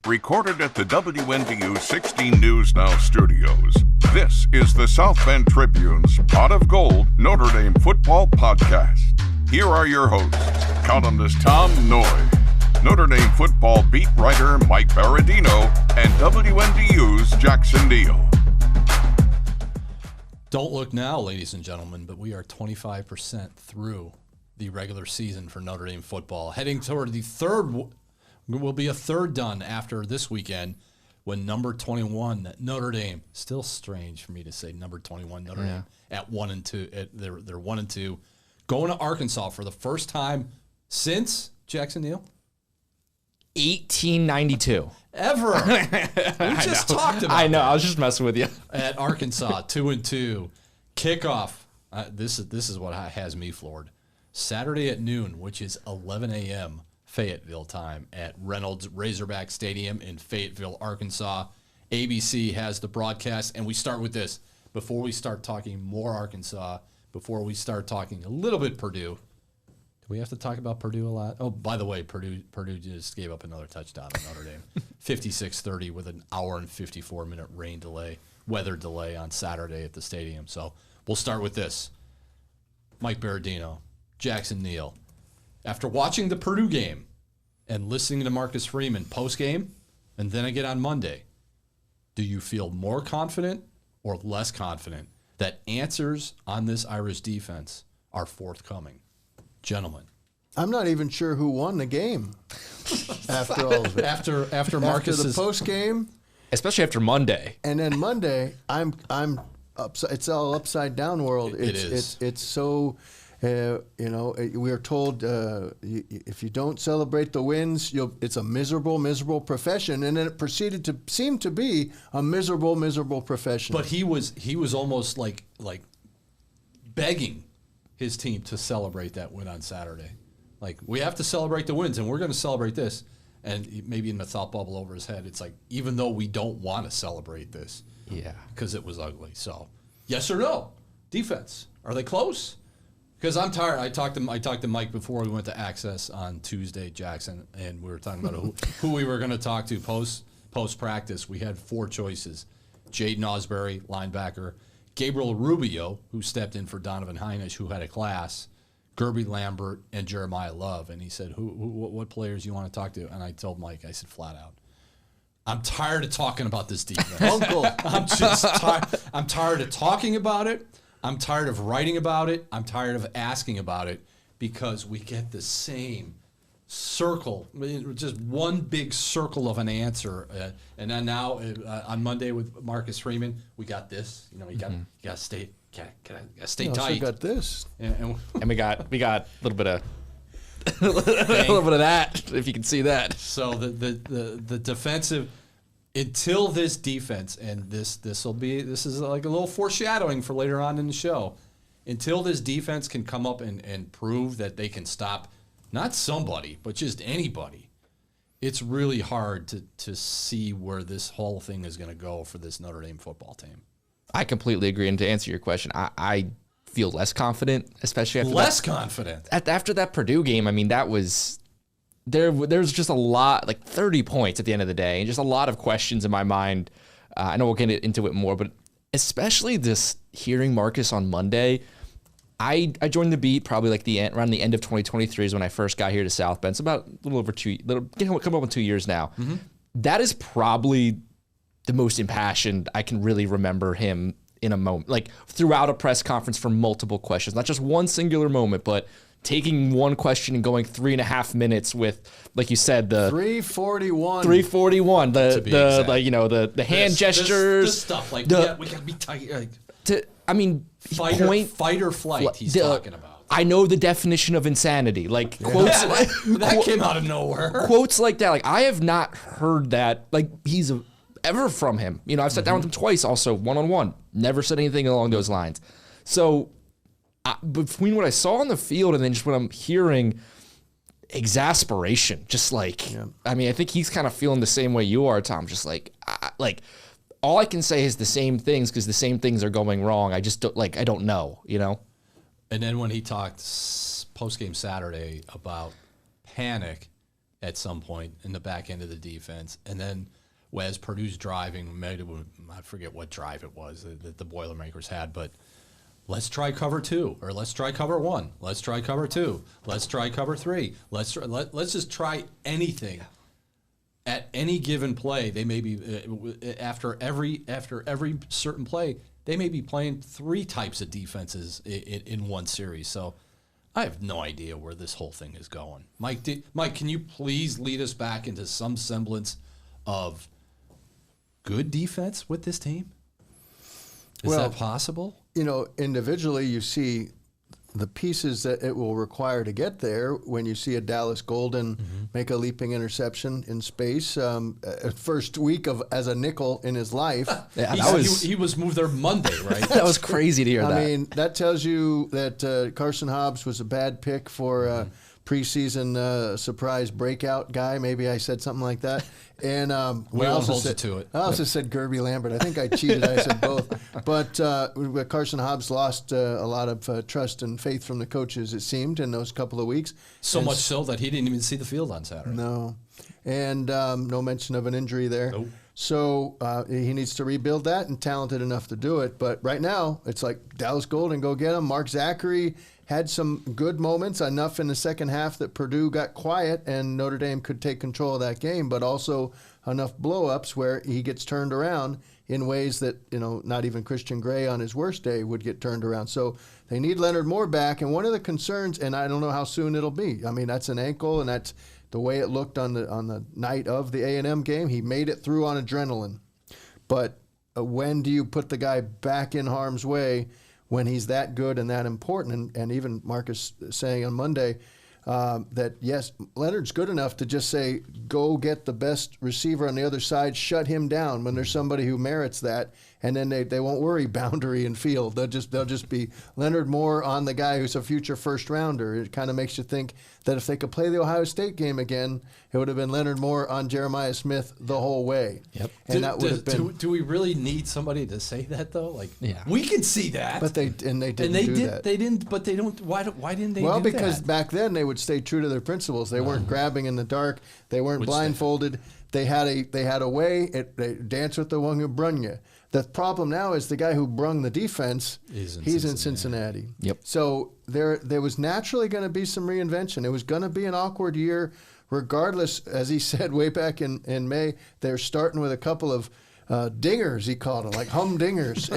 Recorded at the WNDU 16 News Now studios, this is the South Bend Tribune's Pot of Gold Notre Dame football podcast. Here are your hosts, columnist Tom Noie, Notre Dame football beat writer Mike Berardino, and WNDU's Jackson Neill. Don't look now, ladies and gentlemen, but we are 25% through the regular season for Notre Dame football. Heading toward the third, will be a third done after this weekend when number 21, Notre Dame, still strange for me to say number 21, Notre Dame at 1-2. They're 1-2, going to Arkansas for the first time since, Jackson Neill? 1892. Ever. We just talked about I know. that. I was just messing with you. At Arkansas, 2-2. Kickoff. This is what has me floored. Saturday at noon, which is 11 a.m. Fayetteville time at Reynolds Razorback Stadium in Fayetteville, Arkansas. ABC has the broadcast, and we start with this. Before we start talking more Arkansas, before we start talking a little bit Purdue, do we have to talk about Purdue a lot? Oh, by the way, Purdue just gave up another touchdown on Notre Dame. 56-30 with an hour and 54-minute weather delay on Saturday at the stadium. So we'll start with this. Mike Berardino, Jackson Neill. After watching the Purdue game and listening to Marcus Freeman post-game, and then again on Monday, do you feel more confident or less confident that answers on this Irish defense are forthcoming? Gentlemen. I'm not even sure who won the game after all of it. After Marcus the post game, especially after Monday. And then Monday, I'm upside. It's all upside down world. It's so. We are told if you don't celebrate the wins, it's a miserable profession, and then it proceeded to seem to be a miserable profession. But he was almost like begging his team to celebrate that win on Saturday. Like, we have to celebrate the wins, and we're going to celebrate this. And maybe in the thought bubble over his head, it's like, even though we don't want to celebrate this, because it was ugly. So, yes or no? Defense, are they close? Because I'm tired. I talked to Mike before we went to Access on Tuesday, Jackson, and we were talking about who we were going to talk to post practice. We had four choices: Jaden Osbury, linebacker; Gabriel Rubio, who stepped in for Donovan Heinisch, who had a class; Gerby Lambert, and Jeremiah Love. And he said, what players you want to talk to? And I told Mike, I said flat out, I'm tired of talking about this defense. Uncle, I'm just tired. I'm tired of talking about it. I'm tired of writing about it. I'm tired of asking about it, because we get the same circle, just one big circle of an answer. And then now on Monday with Marcus Freeman, we got this. You got to stay tight. We got this, and we got a little bit of a little bit of that, if you can see that. So the defensive. Until this defense, and this is like a little foreshadowing for later on in the show, until this defense can come up and prove that they can stop not somebody, but just anybody, it's really hard to see where this whole thing is going to go for this Notre Dame football team. I completely agree. And to answer your question, I feel less confident, especially after that Purdue game. I mean, that was... There's just a lot, like 30 points at the end of the day, and just a lot of questions in my mind. I know we'll get into it more, but especially this hearing Marcus on Monday. I joined the beat probably like around the end of 2023 is when I first got here to South Bend. It's about a little over come up on 2 years now. Mm-hmm. That is probably the most impassioned I can really remember him in a moment, like throughout a press conference for multiple questions, not just one singular moment, but taking one question and going 3.5 minutes with, like you said, the 341, the hand gestures, this stuff like we gotta be tight. Fight or flight. He's talking about. I know the definition of insanity. Like quotes that came out of nowhere. Quotes like that. Like, I have not heard that. Like, ever from him. I've sat down with him twice, also one-on-one. Never said anything along those lines. So. Between what I saw on the field and then just what I'm hearing, exasperation. Just like, I mean, I think he's kind of feeling the same way you are, Tom. Just like all I can say is the same things, because the same things are going wrong. I just don't, I don't know, And then when he talked post-game Saturday about panic at some point in the back end of the defense. And then as Purdue's driving, I forget what drive it was that the Boilermakers had, but let's try cover 2, or let's try cover 1. Let's try cover 2. Let's try cover 3. Let's just try anything. At any given play, they may be after every certain play, they may be playing 3 types of defenses in one series. So I have no idea where this whole thing is going. Mike, can you please lead us back into some semblance of good defense with this team? Is that possible? Individually, you see the pieces that it will require to get there when you see a Dallas Golden make a leaping interception in space. First week as a nickel in his life. He was moved there Monday, right? That was crazy to hear that. I mean, that tells you that Carson Hobbs was a bad pick for preseason surprise breakout guy. Maybe I said something like that. And we all hold you to it. I also said Gerby Lambert. I think I cheated. I said both. But Carson Hobbs lost a lot of trust and faith from the coaches, it seemed, in those couple of weeks. So much so that he didn't even see the field on Saturday. No. And no mention of an injury there. Nope. So he needs to rebuild that, and talented enough to do it. But right now, it's like Dallas Golden, go get him. Mark Zachary had some good moments, enough in the second half that Purdue got quiet and Notre Dame could take control of that game, but also enough blow-ups where he gets turned around in ways that, not even Christian Gray on his worst day would get turned around. So they need Leonard Moore back, and one of the concerns, and I don't know how soon it'll be. I mean, that's an ankle, and that's the way it looked on the night of the A&M game. He made it through on adrenaline. But when do you put the guy back in harm's way when he's that good and that important? And even Marcus saying on Monday that, yes, Leonard's good enough to just say, go get the best receiver on the other side, shut him down when there's somebody who merits that, and then they won't worry boundary and field. They'll just be Leonard Moore on the guy who's a future first rounder. It kind of makes you think that if they could play the Ohio State game again, it would have been Leonard Moore on Jeremiah Smith the whole way. Yep. And that would have been. Do we really need somebody to say that though? Like, yeah. We can see that. But they didn't do that. They didn't. But they don't. Why didn't they? Well, do because that? back then they would stay true to their principles. They weren't grabbing in the dark. They weren't blindfolded. They had a way. They dance with the one who brung you. The problem now is the guy who brung the defense. He's in Cincinnati. Yep. So there was naturally going to be some reinvention. It was going to be an awkward year, regardless. As he said way back in May, they're starting with a couple of dingers. He called them, like humdingers,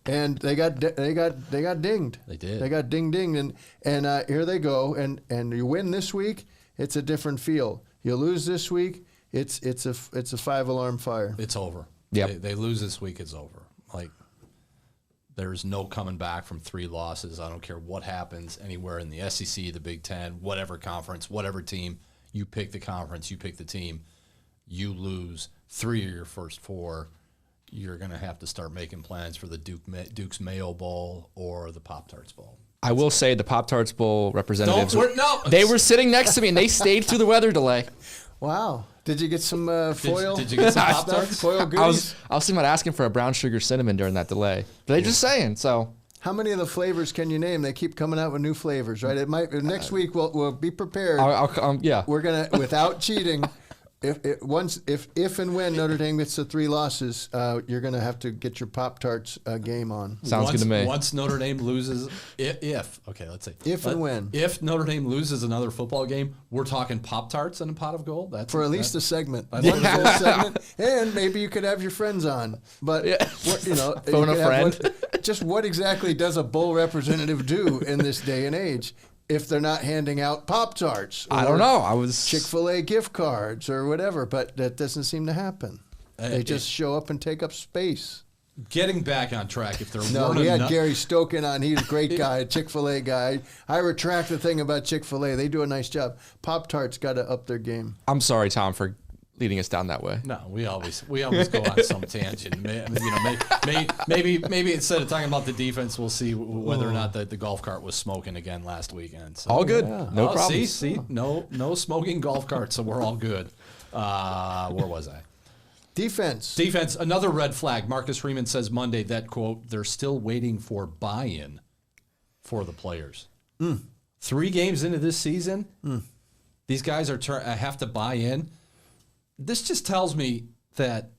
and they got dinged. They did. They got dinged, and here they go. And you win this week, it's a different feel. You lose this week, it's a 5-alarm fire. It's over. Yep. They lose this week, it's over. Like, there's no coming back from 3 losses. I don't care what happens anywhere in the SEC, the Big Ten, whatever conference, whatever team. You pick the conference, you pick the team. You lose 3 of your first 4. You're going to have to start making plans for the Duke's Mayo Bowl or the Pop-Tarts Bowl. I will say the Pop-Tarts Bowl representatives, no. They were sitting next to me, and they stayed through the weather delay. Wow. Did you get some foil? Did you get some Pop-Tarts? Foil goodies? I was thinking about asking for a brown sugar cinnamon during that delay. But they're just saying, so. How many of the flavors can you name? They keep coming out with new flavors, right? It might next week. We'll be prepared. Yeah. We're gonna, without cheating. If and when Notre Dame gets to 3 losses, you're going to have to get your Pop-Tarts game on. Sounds good to me. Once Notre Dame loses, if Notre Dame loses another football game, we're talking Pop-Tarts and a pot of gold. That's for at least a segment, one full segment, and maybe you could have your friends on. But phone a friend. What exactly does a bowl representative do in this day and age? If they're not handing out Pop-Tarts. I don't know. Chick-fil-A gift cards or whatever, but that doesn't seem to happen. They just show up and take up space. Getting back on track, if there we had Gary Stokin on. He's a great guy, a Chick-fil-A guy. I retract the thing about Chick-fil-A. They do a nice job. Pop-Tarts got to up their game. I'm sorry, Tom, for leading us down that way. No, we always go on some tangent. Maybe instead of talking about the defense, we'll see whether or not the golf cart was smoking again last weekend. So, all good, no problem. See, no smoking golf cart, so we're all good. Where was I? Defense. Another red flag. Marcus Freeman says Monday that, quote, they're still waiting for buy-in for the players. 3 games into this season. These guys have to buy in. This just tells me that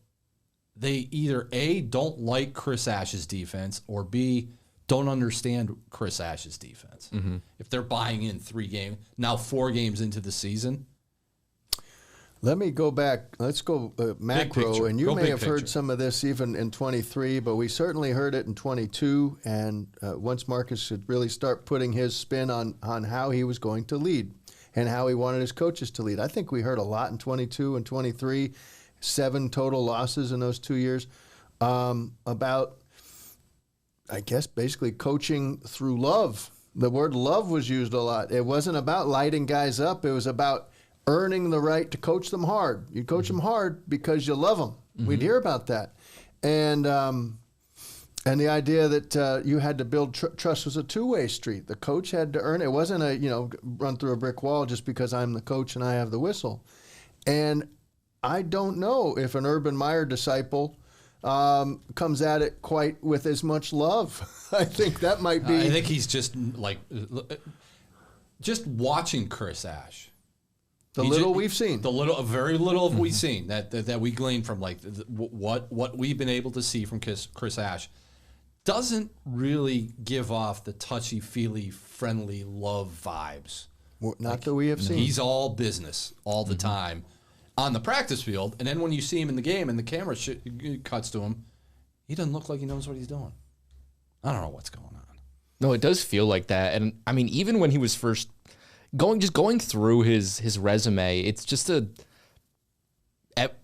they either A, don't like Chris Ash's defense, or B, don't understand Chris Ash's defense. Mm-hmm. If they're buying in 4 games into the season. Let me go back. Let's go macro. And you may have heard some of this even in 23, but we certainly heard it in 22. And once Marcus should really start putting his spin on how he was going to lead and how he wanted his coaches to lead. I think we heard a lot in 22 and 23, 7 total losses in those 2 years, about, I guess, basically coaching through love. The word love was used a lot. It wasn't about lighting guys up. It was about earning the right to coach them hard. You coach them hard because you love them. Mm-hmm. We'd hear about that. And the idea that you had to build trust was a two-way street. The coach had to earn it. It wasn't run through a brick wall just because I'm the coach and I have the whistle. And I don't know if an Urban Meyer disciple comes at it quite with as much love. I think that might be. I think he's just watching Chris Ash. We've seen. Very little of we've seen that we glean from what we've been able to see from Chris Ash doesn't really give off the touchy-feely, friendly love vibes. Not that we have seen. He's all business all the time on the practice field, and then when you see him in the game and the camera cuts to him, he doesn't look like he knows what he's doing. I don't know what's going on. No, it does feel like that. And I mean, even when he was first going through his resume, it's just a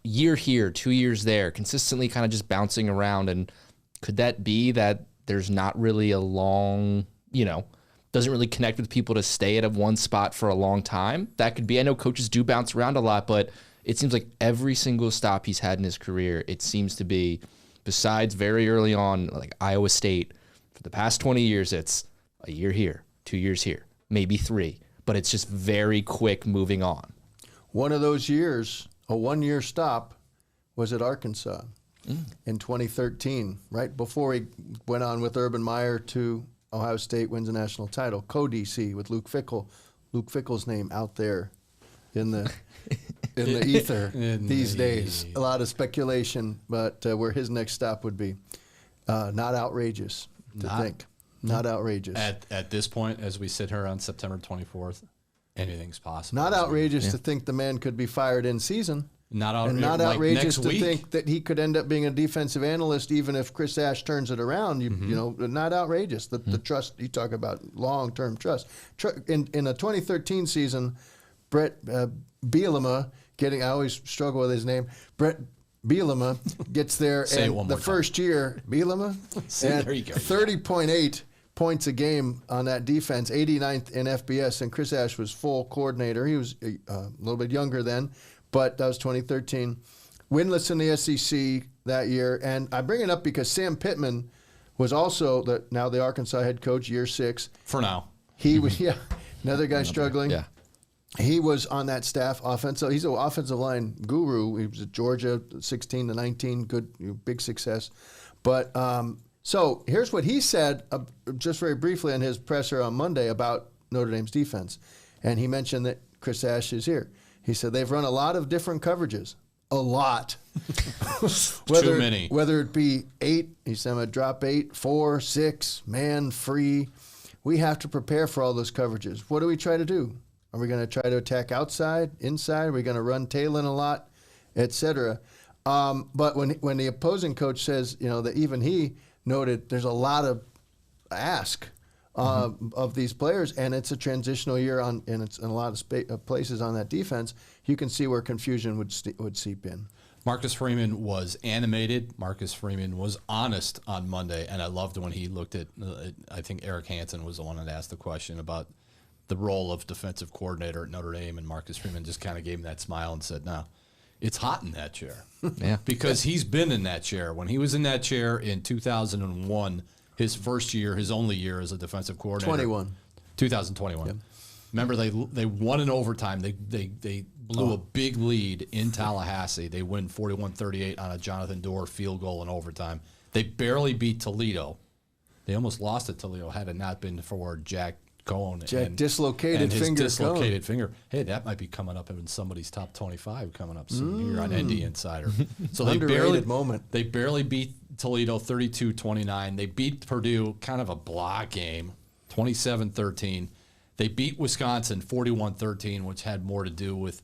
year here, 2 years there, consistently kind of just bouncing around. And could that be that there's not really a long, doesn't really connect with people to stay at one spot for a long time? That could be. I know coaches do bounce around a lot, but it seems like every single stop he's had in his career, it seems to be, besides very early on, like Iowa State, for the past 20 years, it's a year here, 2 years here, maybe 3. But it's just very quick moving on. One of those years, a 1-year stop, was at Arkansas in 2013, right before he went on with Urban Meyer to Ohio State, wins a national title, co-DC with Luke Fickell. Luke Fickell's name out there in the ether these days. A lot of speculation, but where his next stop would be. Not outrageous to think. Not outrageous. At this point, as we sit here on September 24th, anything's possible. Not outrageous to think the man could be fired in season. Not outrageous to think that he could end up being a defensive analyst even if Chris Ash turns it around. Not outrageous. The trust, you talk about long-term trust. In a 2013 season, Brett Bielema I always struggle with his name, Brett Bielema gets there, and the first year, Bielema, there you go. 30.8 points a game on that defense, 89th in FBS, and Chris Ash was full coordinator. He was a little bit younger then, but that was 2013. Winless in the SEC that year, and I bring it up because Sam Pittman was also now the Arkansas head coach, year 6. For now. He was, another guy struggling. Yeah. He was on that staff offensive. He's an offensive line guru. He was at Georgia, 16 to 19, good, big success. But so here's what he said, just very briefly on his presser on Monday about Notre Dame's defense. And he mentioned that Chris Ash is here. He said they've run a lot of different coverages. A lot. Too many. Whether it be 8, he said, I'm going to drop 8, 4, 6, man, free. We have to prepare for all those coverages. What do we try to do? Are we going to try to attack outside, inside? Are we going to run tail in a lot, et cetera? But when the opposing coach says, that even he noted there's a lot of ask of these players, and it's a transitional year and it's in a lot of places on that defense, you can see where confusion would seep in. Marcus Freeman was animated. Marcus Freeman was honest on Monday, and I loved when he looked at, I think Eric Hansen was the one that asked the question about the role of defensive coordinator at Notre Dame, and Marcus Freeman just kind of gave him that smile and said, no, it's hot in that chair. Yeah. Because he's been in that chair. When he was in that chair in 2001, his first year, his only year as a defensive coordinator. 2021. Yep. Remember, they won in overtime. They blew a big lead in Tallahassee. They win 41-38 on a Jonathan Dorr field goal in overtime. They barely beat Toledo. They almost lost to Toledo had it not been for Jack Cohn. Dislocated finger. Hey, that might be coming up in somebody's top 25 coming up soon here on ND Insider. So they barely beat Toledo 32-29. They beat Purdue, kind of a blah game, 27-13. They beat Wisconsin 41-13, which had more to do with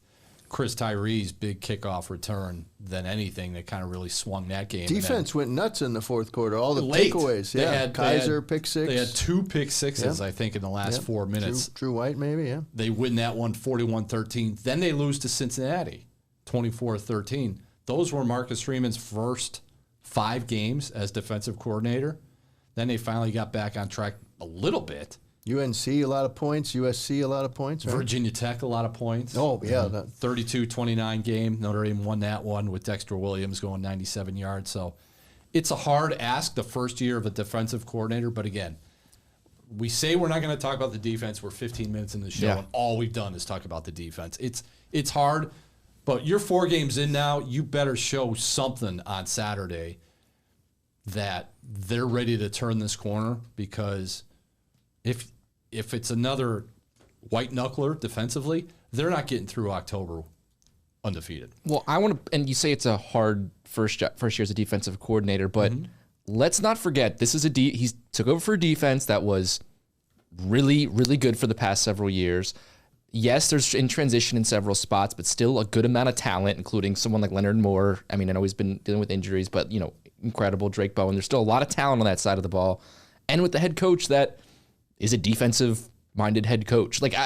Chris Tyree's big kickoff return than anything that kind of really swung that game. Defense went nuts in the fourth quarter. All the takeaways. Kaiser pick six. They had 2 pick sixes, I think, in the last 4 minutes. Drew White, maybe, yeah. They win that one 41-13. Then they lose to Cincinnati 24-13. Those were Marcus Freeman's first 5 games as defensive coordinator. Then they finally got back on track a little bit. UNC, a lot of points. USC, a lot of points. Right? Virginia Tech, a lot of points. Oh, yeah. 32-29 game. Notre Dame won that one with Dexter Williams going 97 yards. So it's a hard ask the first year of a defensive coordinator. But again, we say we're not going to talk about the defense. We're 15 minutes into the show, and all we've done is talk about the defense. It's hard, but you're 4 games in now. You better show something on Saturday that they're ready to turn this corner, because if it's another white knuckler defensively, they're not getting through October undefeated. Well, I want to, and you say it's a hard first year as a defensive coordinator, but let's not forget this is he took over for a defense that was really, really good for the past several years. Yes, there's in transition in several spots, but still a good amount of talent, including someone like Leonard Moore. I mean, I know he's been dealing with injuries, but incredible. Drake Bowen. There's still a lot of talent on that side of the ball, and with the head coach that is a defensive-minded head coach. Like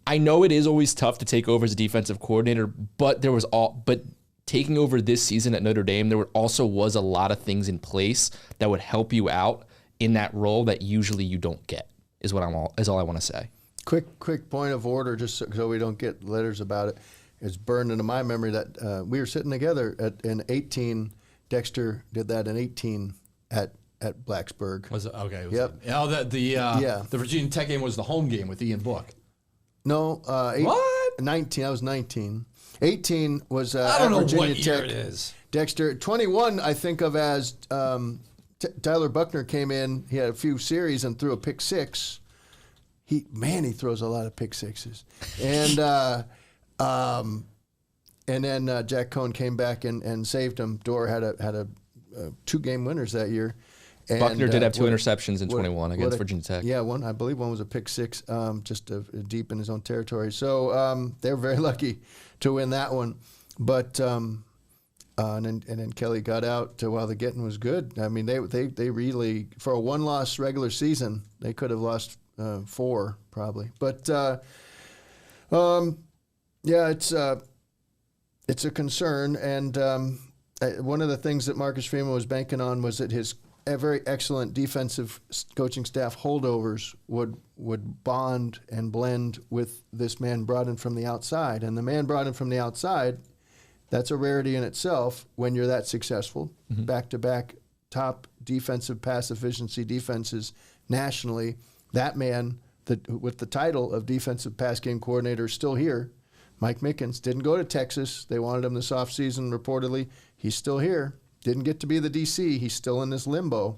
I know it is always tough to take over as a defensive coordinator, but taking over this season at Notre Dame, there also was a lot of things in place that would help you out in that role that usually you don't get. Is all I want to say. Quick point of order, just so we don't get letters about it. It's burned into my memory that we were sitting together in 18. Dexter did that in 18 at Blacksburg. Was it okay? Yep. The Virginia Tech game was the home game with Ian Book. No, what? 19. I was 19. 18 was I don't know Virginia what year Tech. It is. Dexter 21. I think of as Tyler Buckner came in. He had a few series and threw a pick 6. He throws a lot of pick 6s. And then Jack Cohn came back and saved him. Dorr had a 2-game winners that year. And, Buckner did have 2 interceptions in 21 against Virginia Tech. Yeah, I believe one was a pick 6, just deep in his own territory. So they were very lucky to win that one. But and then Kelly got out while the getting was good. I mean, they really, for a 1-loss regular season, they could have lost 4 probably. But it's a concern. And one of the things that Marcus Freeman was banking on was that his very excellent defensive coaching staff holdovers would bond and blend with this man brought in from the outside. And the man brought in from the outside, that's a rarity in itself when you're that successful. Back-to-back top defensive pass efficiency defenses nationally. That man with the title of defensive pass game coordinator is still here. Mike Mickens didn't go to Texas. They wanted him this offseason reportedly. He's still here. Didn't get to be the DC. He's still in this limbo.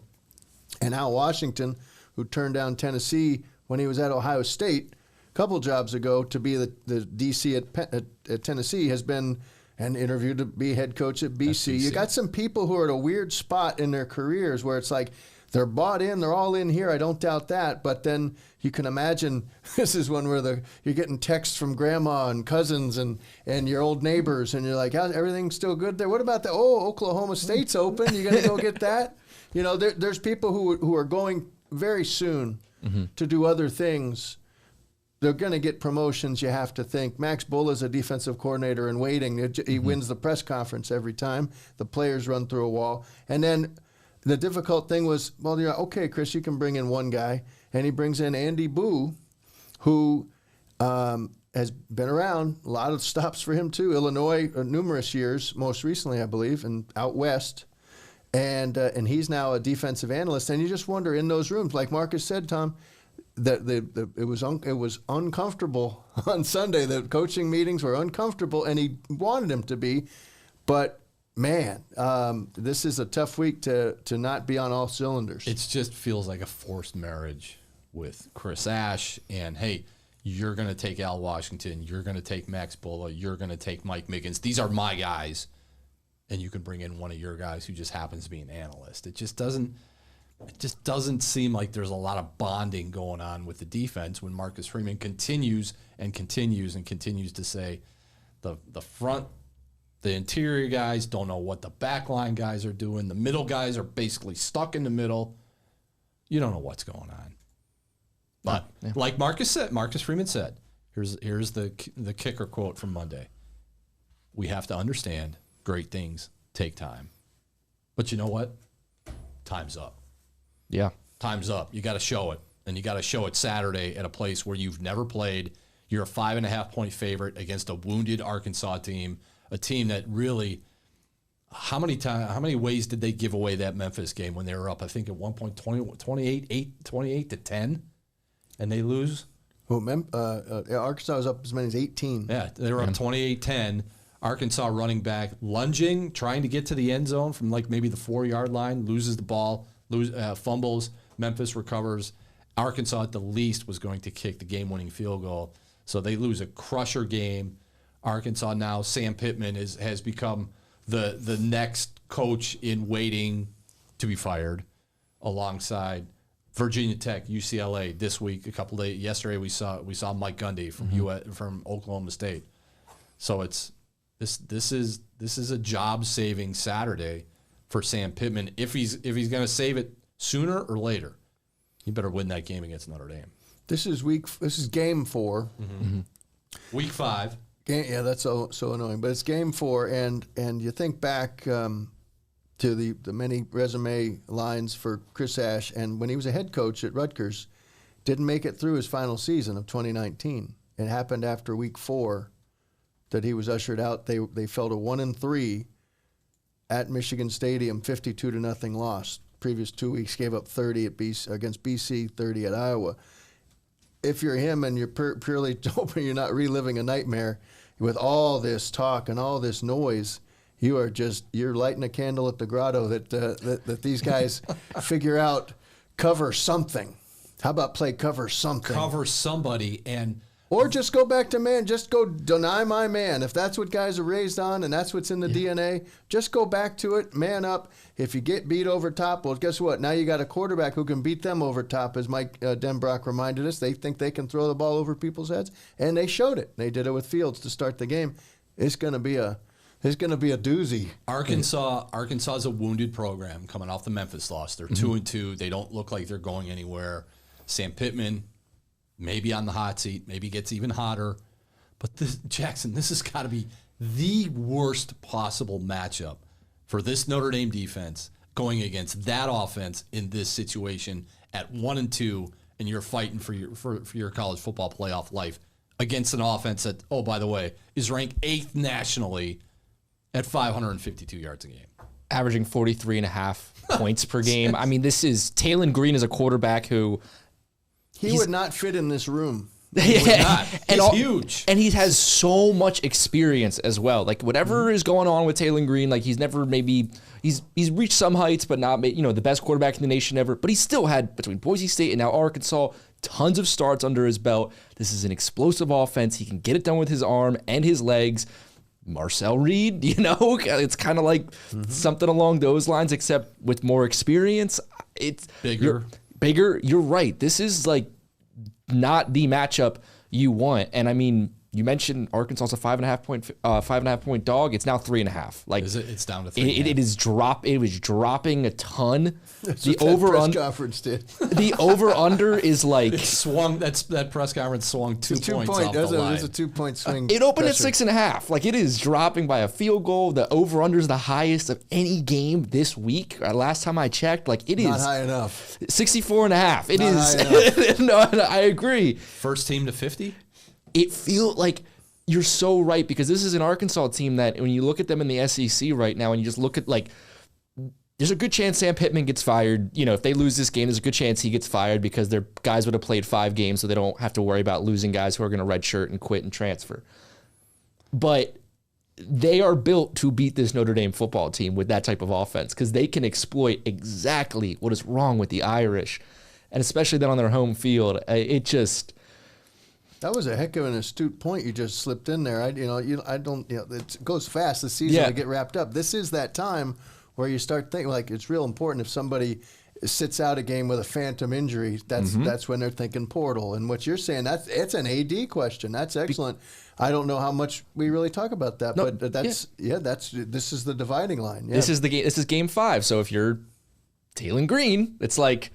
And Al Washington, who turned down Tennessee when he was at Ohio State a couple jobs ago to be the DC at Tennessee, has been and interviewed to be head coach at BC. You got some people who are at a weird spot in their careers where it's like they're bought in, they're all in here. I don't doubt that. But then you can imagine this is one where you're getting texts from grandma and cousins and your old neighbors, and you're like, everything's still good there? What about that? Oh, Oklahoma State's open. You going to go get that? There's people who are going very soon to do other things. They're going to get promotions, you have to think. Max Bull is a defensive coordinator in waiting. He wins the press conference every time. The players run through a wall. And then the difficult thing was, well, you're like, okay, Chris, you can bring in one guy. And he brings in Andy Boo, who has been around. A lot of stops for him, too. Illinois, numerous years, most recently, I believe, and out west. And he's now a defensive analyst. And you just wonder, in those rooms, like Marcus said, Tom, that it was uncomfortable on Sunday. The coaching meetings were uncomfortable, and he wanted them to be. But, man, this is a tough week to not be on all cylinders. It just feels like a forced marriage with Chris Ash, and hey, you're going to take Al Washington, you're going to take Max Bulla, you're going to take Mike Miggins. These are my guys, and you can bring in one of your guys who just happens to be an analyst. It just doesn't seem like there's a lot of bonding going on with the defense when Marcus Freeman continues to say the front, the interior guys don't know what the back line guys are doing. The middle guys are basically stuck in the middle. You don't know what's going on. But like Marcus Freeman said, here's the kicker quote from Monday. We have to understand great things take time. But you know what? Time's up. Yeah. Time's up. You got to show it. And you got to show it Saturday at a place where you've never played. You're a 5.5-point favorite against a wounded Arkansas team, a team that really, how many ways did they give away that Memphis game when they were up, I think at one point 28 to 10, and they lose? Well, Arkansas was up as many as 18. Yeah, they were up 28-10. Arkansas running back lunging, trying to get to the end zone from like maybe the 4-yard line, loses the ball, fumbles. Memphis recovers. Arkansas at the least was going to kick the game-winning field goal. So they lose a crusher game. Arkansas now, Sam Pittman has become the next coach in waiting to be fired, alongside Virginia Tech, UCLA this week. Yesterday we saw Mike Gundy from Oklahoma State. So it's this is a job-saving Saturday for Sam Pittman. If he's going to save it sooner or later, he better win that game against Notre Dame. This is game 4. Mm-hmm. Week 5. Yeah, that's so annoying. But it's game 4, and you think back to the many resume lines for Chris Ash, and when he was a head coach at Rutgers, didn't make it through his final season of 2019. It happened after week 4 that he was ushered out. They fell to 1-3 at Michigan Stadium, 52-0 loss. Previous 2 weeks gave up 30 against BC, 30 at Iowa. If you're him and you're purely hoping you're not reliving a nightmare with all this talk and all this noise, you're lighting a candle at the grotto that these guys figure out, cover something. How about play cover something? Cover somebody or just go back to just go deny my man. If that's what guys are raised on and that's what's in the DNA, just go back to it, man up. If you get beat over top, well, guess what? Now you got a quarterback who can beat them over top, as Mike Denbrock reminded us. They think they can throw the ball over people's heads, and they showed it. They did it with Fields to start the game. It's going to be a doozy. Arkansas is a wounded program coming off the Memphis loss. They're 2-2. They don't look like they're going anywhere. Sam Pittman, maybe on the hot seat, maybe gets even hotter. But Jackson, this has got to be the worst possible matchup for this Notre Dame defense going against that offense in this situation at 1-2, and you're fighting for your college football playoff life against an offense that, oh, by the way, is ranked 8th nationally at 552 yards a game. Averaging 43.5 points per game. I mean, Taylon Green is a quarterback who... He would not fit in this room. He's huge. And he has so much experience as well. Like, whatever is going on with Taylon Green, like, he's never he's reached some heights, but not, the best quarterback in the nation ever. But he still had, between Boise State and now Arkansas, tons of starts under his belt. This is an explosive offense. He can get it done with his arm and his legs. Marcel Reed, it's kind of like something along those lines, except with more experience. It's bigger. You're right. This is like not the matchup you want. And I mean, you mentioned Arkansas is a 5.5 point dog. It's now 3.5. Like, it's down to 3.5. It was dropping a ton. That's what that press conference did. The over under is like it swung. That press conference swung 2 points off the line. It's a 2-point swing. It opened at 6.5. Like, it is dropping by a field goal. The over under is the highest of any game this week. Last time I checked, like, it is not high enough. 64.5. It is. No, I agree. First team to 50. It feels like you're so right, because this is an Arkansas team that when you look at them in the SEC right now and you just look at, like, there's a good chance Sam Pittman gets fired. If they lose this game, there's a good chance he gets fired because their guys would have played 5 games, so they don't have to worry about losing guys who are going to redshirt and quit and transfer. But they are built to beat this Notre Dame football team with that type of offense, because they can exploit exactly what is wrong with the Irish. and especially then on their home field, it just. That was a heck of an astute point you just slipped in there. It goes fast. The season to get wrapped up. This is that time where you start thinking like it's real important if somebody sits out a game with a phantom injury. That's when they're thinking portal. And what you're saying, it's an AD question. That's excellent. I don't know how much we really talk about that, but this is the dividing line. Yeah. This is the game. This is Game 5. So if you're Taylon Green, it's like.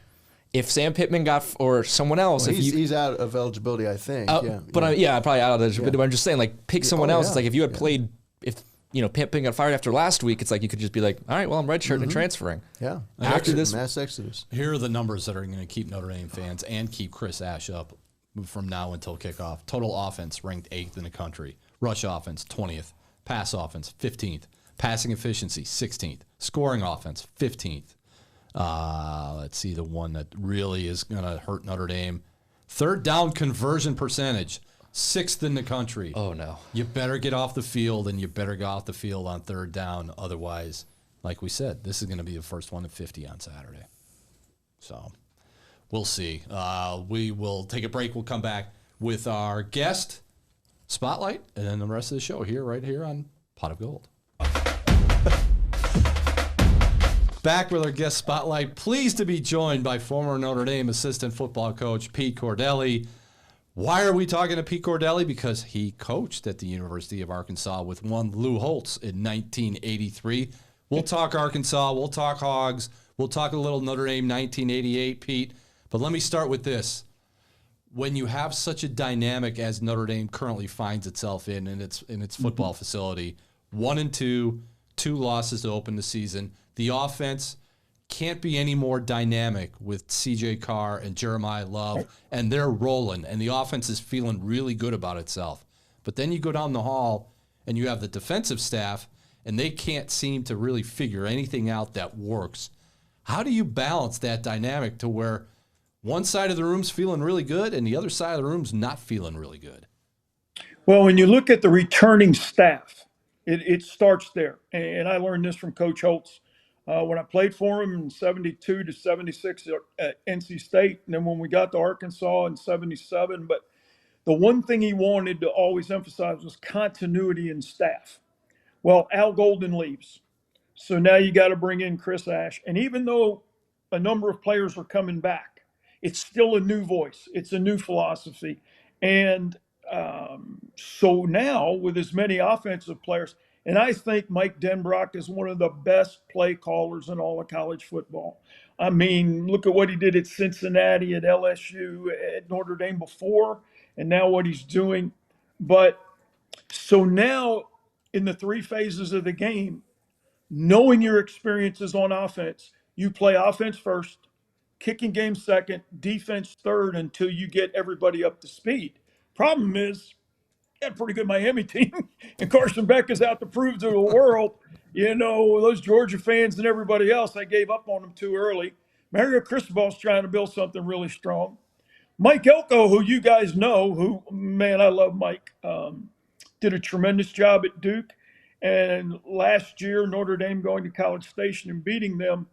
If Sam Pittman or someone else, he's out of eligibility, I think. Probably out of eligibility. But I'm just saying, like, pick someone else. It's like if you had played, if Pittman got fired after last week, it's like you could just be like, all right, well, I'm redshirting and transferring. Yeah. After this mass exodus. Here are the numbers that are going to keep Notre Dame fans and keep Chris Ash up from now until kickoff. Total offense ranked 8th in the country. Rush offense 20th. Pass offense 15th. Passing efficiency 16th. Scoring offense 15th. Let's see the one that really is going to hurt Notre Dame. Third down conversion percentage, 6th in the country. Oh, no. You better get off the field, and you better get off the field on third down. Otherwise, like we said, this is going to be the first one at 50 on Saturday. So we'll see. We will take a break. We'll come back with our guest spotlight and then the rest of the show right here on Pot of Gold. Back with our guest spotlight. Pleased to be joined by former Notre Dame assistant football coach Pete Cordelli. Why are we talking to Pete Cordelli? Because he coached at the University of Arkansas with one Lou Holtz in 1983. We'll talk Arkansas. We'll talk Hogs. We'll talk a little Notre Dame 1988, Pete. But let me start with this. When you have such a dynamic as Notre Dame currently finds itself in its football facility, 1-2, 2 losses to open the season. The offense can't be any more dynamic with C.J. Carr and Jeremiah Love, and they're rolling, and the offense is feeling really good about itself. But then you go down the hall, and you have the defensive staff, and they can't seem to really figure anything out that works. How do you balance that dynamic to where one side of the room's feeling really good and the other side of the room's not feeling really good? Well, when you look at the returning staff, it starts there. And I learned this from Coach Holtz. When I played for him in 72 to 76 at NC State, and then when we got to Arkansas in 77. But the one thing he wanted to always emphasize was continuity in staff. Well, Al Golden leaves. So now you got to bring in Chris Ash. And even though a number of players are coming back, it's still a new voice. It's a new philosophy. And so now with as many offensive players, and I think Mike Denbrock is one of the best play callers in all of college football. I mean, look at what he did at Cincinnati, at LSU, at Notre Dame before, and now what he's doing. But so now in the 3 phases of the game, knowing your experiences on offense, you play offense first, kicking game second, defense third until you get everybody up to speed. Problem is, got a pretty good Miami team, and Carson Beck is out to prove to the world, those Georgia fans and everybody else, I gave up on them too early. Mario Cristobal's trying to build something really strong. Mike Elko, who you guys know, I love Mike, did a tremendous job at Duke. And last year, Notre Dame going to College Station and beating them,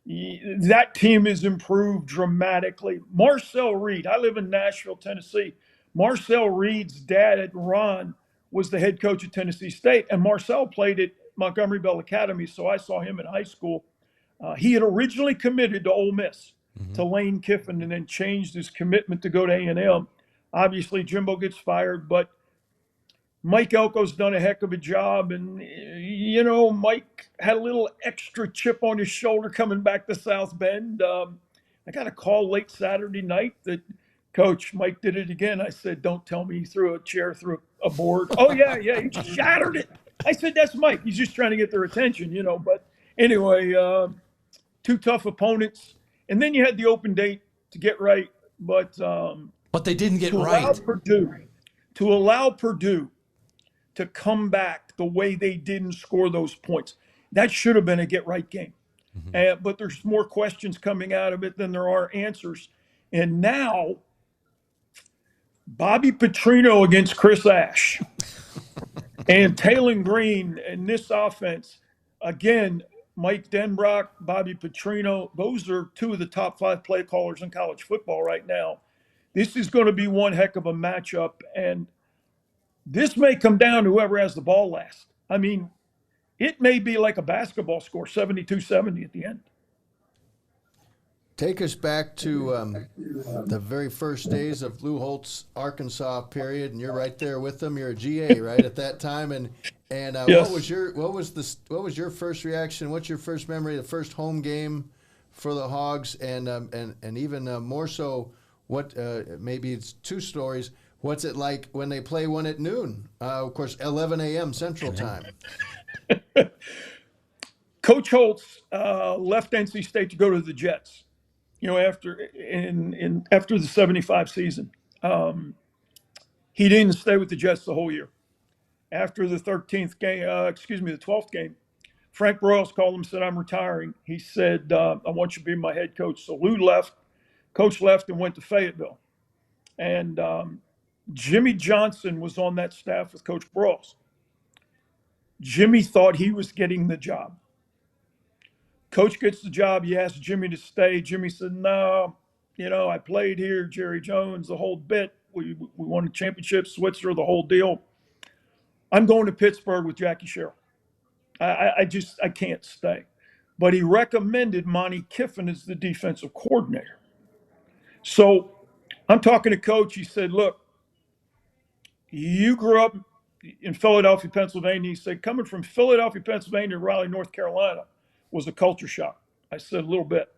that team has improved dramatically. Marcel Reed, I live in Nashville, Tennessee. Marcel Reed's dad, Ron, was the head coach at Tennessee State, and Marcel played at Montgomery Bell Academy, so I saw him in high school. He had originally committed to Ole Miss, to Lane Kiffin, and then changed his commitment to go to A&M. Obviously, Jimbo gets fired, but Mike Elko's done a heck of a job, and, Mike had a little extra chip on his shoulder coming back to South Bend. I got a call late Saturday night that Coach, Mike did it again. I said, don't tell me he threw a chair through a board. Oh, yeah, he just shattered it. I said, that's Mike. He's just trying to get their attention, But anyway, 2 tough opponents. And then you had the open date to get right. But they didn't get right. To allow Purdue to come back the way they did and score those points, that should have been a get-right game. But there's more questions coming out of it than there are answers. And now – Bobby Petrino against Chris Ash and Taylon Green in this offense. Again, Mike Denbrock, Bobby Petrino, those are two of the top 5 play callers in college football right now. This is going to be one heck of a matchup, and this may come down to whoever has the ball last. I mean, it may be like a basketball score, 72-70 at the end. Take us back to the very first days of Lou Holtz Arkansas period, and you're right there with them. You're a GA right at that time, and yes. what was your first reaction? What's your first memory of the first home game for the Hogs, and even more so, what maybe it's 2 stories. What's it like when they play one at noon? Of course, 11 a.m. Central Time. Coach Holtz left NC State to go to the Jets. After the 75 season, he didn't stay with the Jets the whole year. After the 12th game, Frank Broyles called him and said, "I'm retiring." He said, "I want you to be my head coach." So Lou left, Coach left and went to Fayetteville. And Jimmy Johnson was on that staff with Coach Broyles. Jimmy thought he was getting the job. Coach gets the job. He asked Jimmy to stay. Jimmy said, "No, I played here, Jerry Jones, the whole bit. We won a championship, Switzer, the whole deal. I'm going to Pittsburgh with Jackie Sherrill. I can't stay." But he recommended Monty Kiffin as the defensive coordinator. So I'm talking to Coach. He said, "Look, you grew up in Philadelphia, Pennsylvania." He said, "Coming from Philadelphia, Pennsylvania to Raleigh, North Carolina was a culture shock." I said, "A little bit."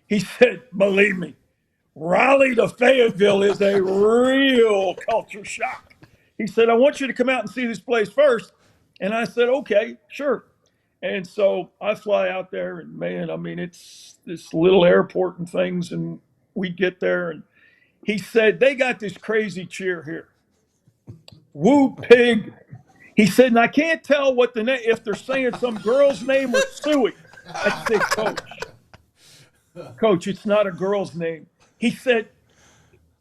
He said, "Believe me, Raleigh to Fayetteville is a real culture shock." He said, "I want you to come out and see this place first." And I said, "Okay, sure." And so I fly out there, and man, I mean, it's this little airport and things, and we get there, and he said, "They got this crazy cheer here. Woo Pig." He said, "And I can't tell what the name, if they're saying some girl's name or Suey." I said, Coach, it's not a girl's name." He said,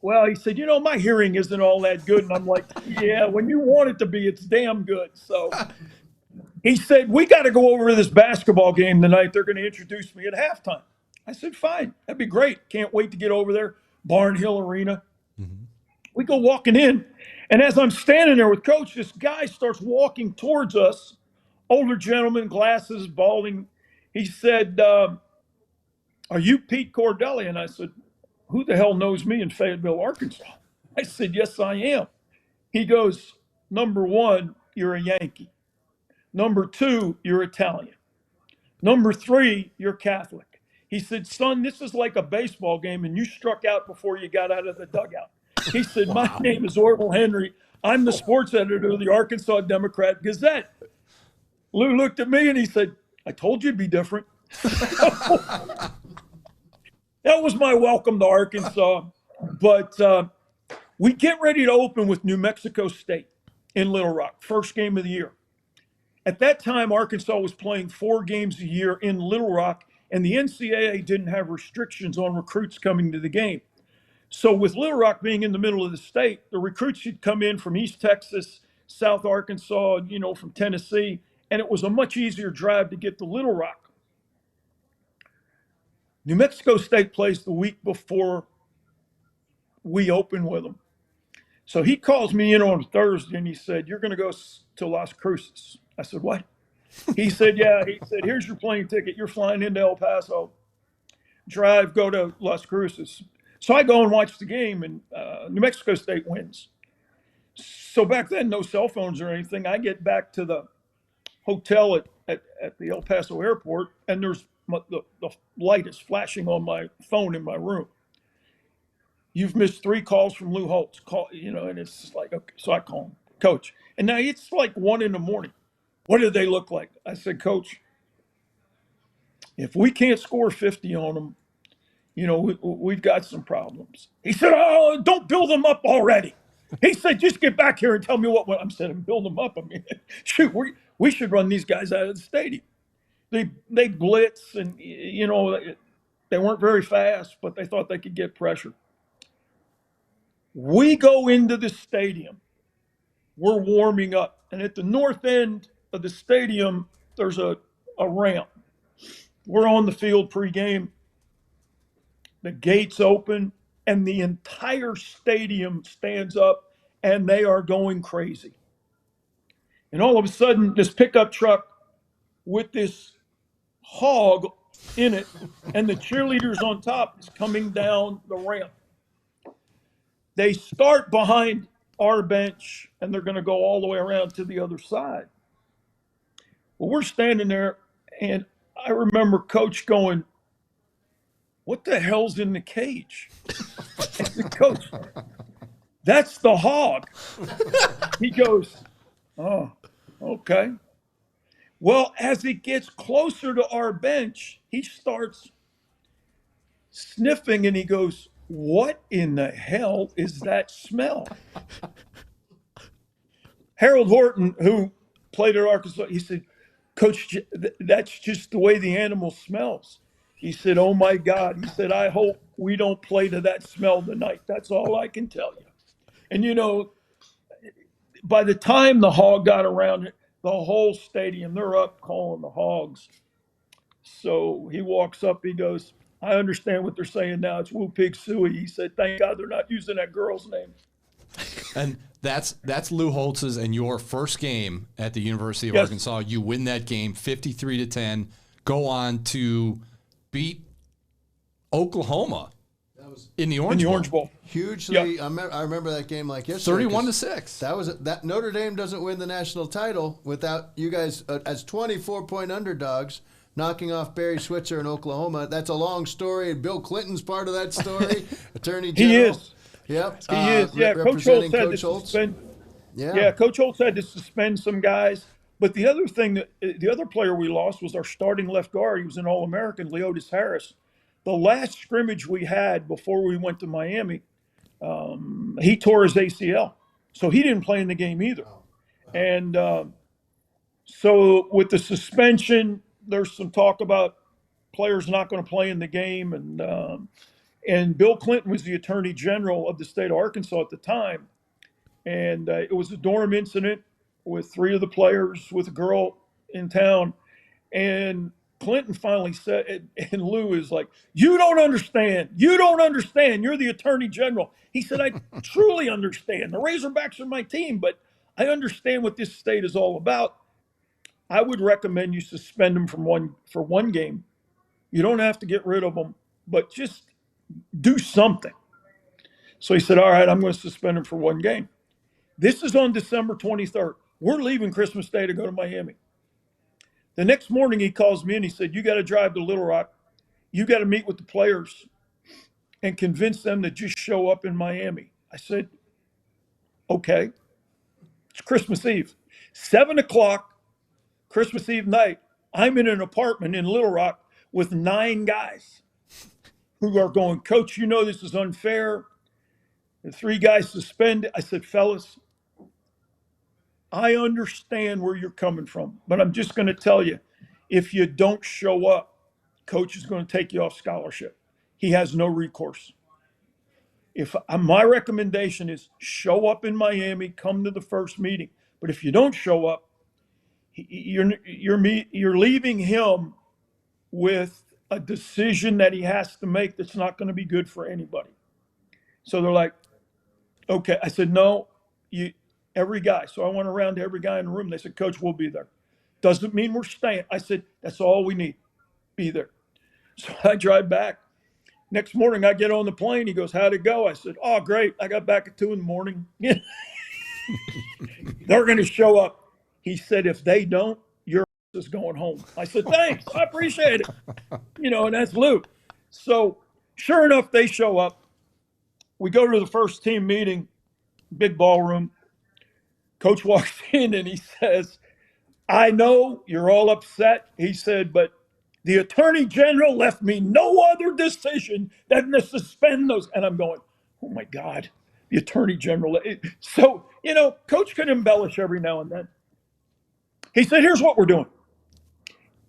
"My hearing isn't all that good." And I'm like, "Yeah, when you want it to be, it's damn good." So he said, "We got to go over to this basketball game tonight. They're going to introduce me at halftime." I said, "Fine, that'd be great. Can't wait to get over there." Barnhill Arena. Mm-hmm. We go walking in. And as I'm standing there with Coach, this guy starts walking towards us, older gentleman, glasses, balding. He said, "Are you Pete Cordelli?" And I said, "Who the hell knows me in Fayetteville, Arkansas?" I said, "Yes, I am." He goes, "Number 1, you're a Yankee. Number 2, you're Italian. Number 3, you're Catholic." He said, "Son, this is like a baseball game, and you struck out before you got out of the dugout." He said, "My name is Orville Henry. I'm the sports editor of the Arkansas Democrat Gazette." Lou looked at me and he said, "I told you it'd be different." That was my welcome to Arkansas. But we get ready to open with New Mexico State in Little Rock, first game of the year. At that time, Arkansas was playing 4 games a year in Little Rock, and the NCAA didn't have restrictions on recruits coming to the game. So with Little Rock being in the middle of the state, the recruits should come in from East Texas, South Arkansas, from Tennessee, and it was a much easier drive to get to Little Rock. New Mexico State plays the week before we open with them. So he calls me in on Thursday and he said, "You're going to go to Las Cruces." I said, "What?" He said, "Yeah." He said, "Here's your plane ticket. You're flying into El Paso. Drive, go to Las Cruces." So I go and watch the game, and New Mexico State wins. So back then, no cell phones or anything. I get back to the hotel at the El Paso airport, and there's the light is flashing on my phone in my room. "You've missed 3 calls from Lou Holtz." And it's just like, okay. So I call him, "Coach." And now it's like 1 a.m. "What do they look like?" I said, "Coach, if we can't score 50 on them, we've got some problems." He said, "Oh, don't build them up already." He said, "Just get back here and tell me what." I'm saying, "Build them up." I mean, shoot, we should run these guys out of the stadium. They blitz, and they weren't very fast, but they thought they could get pressure. We go into the stadium. We're warming up, and at the north end of the stadium, there's a ramp. We're on the field pregame. The gates open, and the entire stadium stands up, and they are going crazy. And all of a sudden, this pickup truck with this hog in it, and the cheerleaders on top is coming down the ramp. They start behind our bench, and they're going to go all the way around to the other side. Well, we're standing there, and I remember Coach going, "What the hell's in the cage?" I said, "Coach, that's the hog." He goes, "Oh, okay." Well, as it gets closer to our bench, he starts sniffing and he goes, "What in the hell is that smell?" Harold Horton, who played at Arkansas, he said, "Coach, that's just the way the animal smells." He said, "Oh my God." He said, "I hope we don't play to that smell tonight. That's all I can tell you." And by the time the hog got around, the whole stadium, they're up calling the hogs. So he walks up, he goes, "I understand what they're saying now. It's Woo Pig Suey." He said, "Thank God they're not using that girl's name." And that's Lou Holtz's and your first game at the University of Arkansas. You win that game 53-10, go on to beat Oklahoma in the Orange Bowl. Hugely, yep. I remember that game like yesterday. 31-6. That Notre Dame doesn't win the national title without you guys as 24-point underdogs knocking off Barry Switzer in Oklahoma. That's a long story, and Bill Clinton's part of that story. Attorney General. He is. Yep. He is. Yeah, Coach Holtz had to suspend. Yeah, Coach Holtz had to suspend some guys. But the other thing the other player we lost was our starting left guard. He was an All-American, Leotis Harris. The last scrimmage we had before we went to Miami, he tore his ACL, so he didn't play in the game either. And so with the suspension, there's some talk about players not going to play in the game, and Bill Clinton was the Attorney General of the state of Arkansas at the time, and it was a dorm incident with 3 of the players with a girl in town, and Clinton finally said, and Lou is like, "You don't understand. You don't understand. You're the Attorney General." He said, "I truly understand. The Razorbacks are my team, but I understand what this state is all about. I would recommend you suspend them for one game. You don't have to get rid of them, but just do something." So he said, "All right, I'm going to suspend him for one game." This is on December 23rd. We're leaving Christmas Day to go to Miami. The next morning he calls me and he said, "You got to drive to Little Rock. You got to meet with the players and convince them to just show up in Miami." I said, "Okay." It's Christmas Eve. 7:00, Christmas Eve night, I'm in an apartment in Little Rock with 9 guys who are going, "Coach, this is unfair." The 3 guys suspended. I said, "Fellas, I understand where you're coming from, but I'm just going to tell you, if you don't show up, Coach is going to take you off scholarship. He has no recourse. My recommendation is show up in Miami, come to the first meeting. But if you don't show up, you're leaving him with a decision that he has to make that's not going to be good for anybody." So they're like, "Okay." I said, "No, every guy." So I went around to every guy in the room. They said, "Coach, we'll be there. Doesn't mean we're staying." I said, "That's all we need. Be there." So I drive back. Next morning, I get on the plane. He goes, "How'd it go?" I said, "Oh, great. I got back at 2 a.m. They're going to show up." He said, "If they don't, your ass is going home." I said, "Thanks. I appreciate it." And that's Lou. So sure enough, they show up. We go to the first team meeting, big ballroom. Coach walks in and he says, "I know you're all upset." He said, "But the Attorney General left me no other decision than to suspend those." And I'm going, "Oh my God, the Attorney General." So, Coach can embellish every now and then. He said, "Here's what we're doing.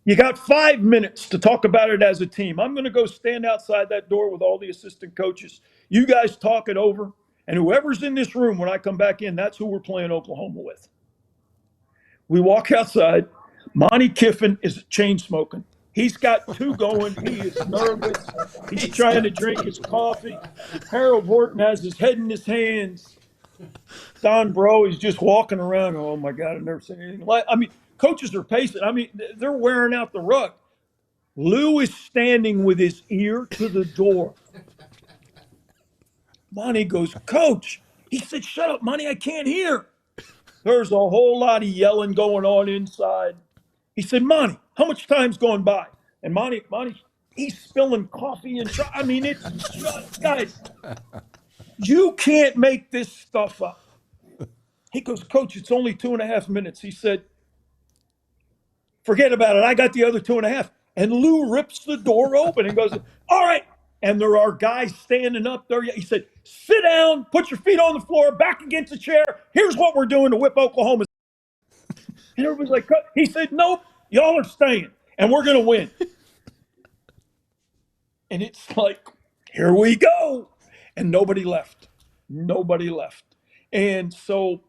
You got 5 minutes to talk about it as a team. I'm going to go stand outside that door with all the assistant coaches. You guys talk it over. And whoever's in this room when I come back in, that's who we're playing Oklahoma with." We walk outside. Monty Kiffin is chain smoking. He's got two going. He is nervous. He's trying to drink his coffee. Harold Horton has his head in his hands. Don Bro is just walking around. Oh, my God, I've never seen anything like. I mean, coaches are pacing. I mean, they're wearing out the rug. Lou is standing with his ear to the door. Monty goes, Coach. He said, shut up, Monty, I can't hear. There's a whole lot of yelling going on inside. He said, Monty, how much time's gone by? And Monty, he's spilling coffee and I mean, it's just, guys, you can't make this stuff up. He goes, Coach, it's only 2.5 minutes. He said, forget about it. I got the other 2.5. And Lou rips the door open and goes, all right. And there are guys standing up there. He said, sit down, put your feet on the floor, back against the chair. Here's what we're doing to whip Oklahoma. And everybody's like, he said, nope, y'all are staying, and we're going to win. And it's like, here we go. And nobody left. Nobody left. And so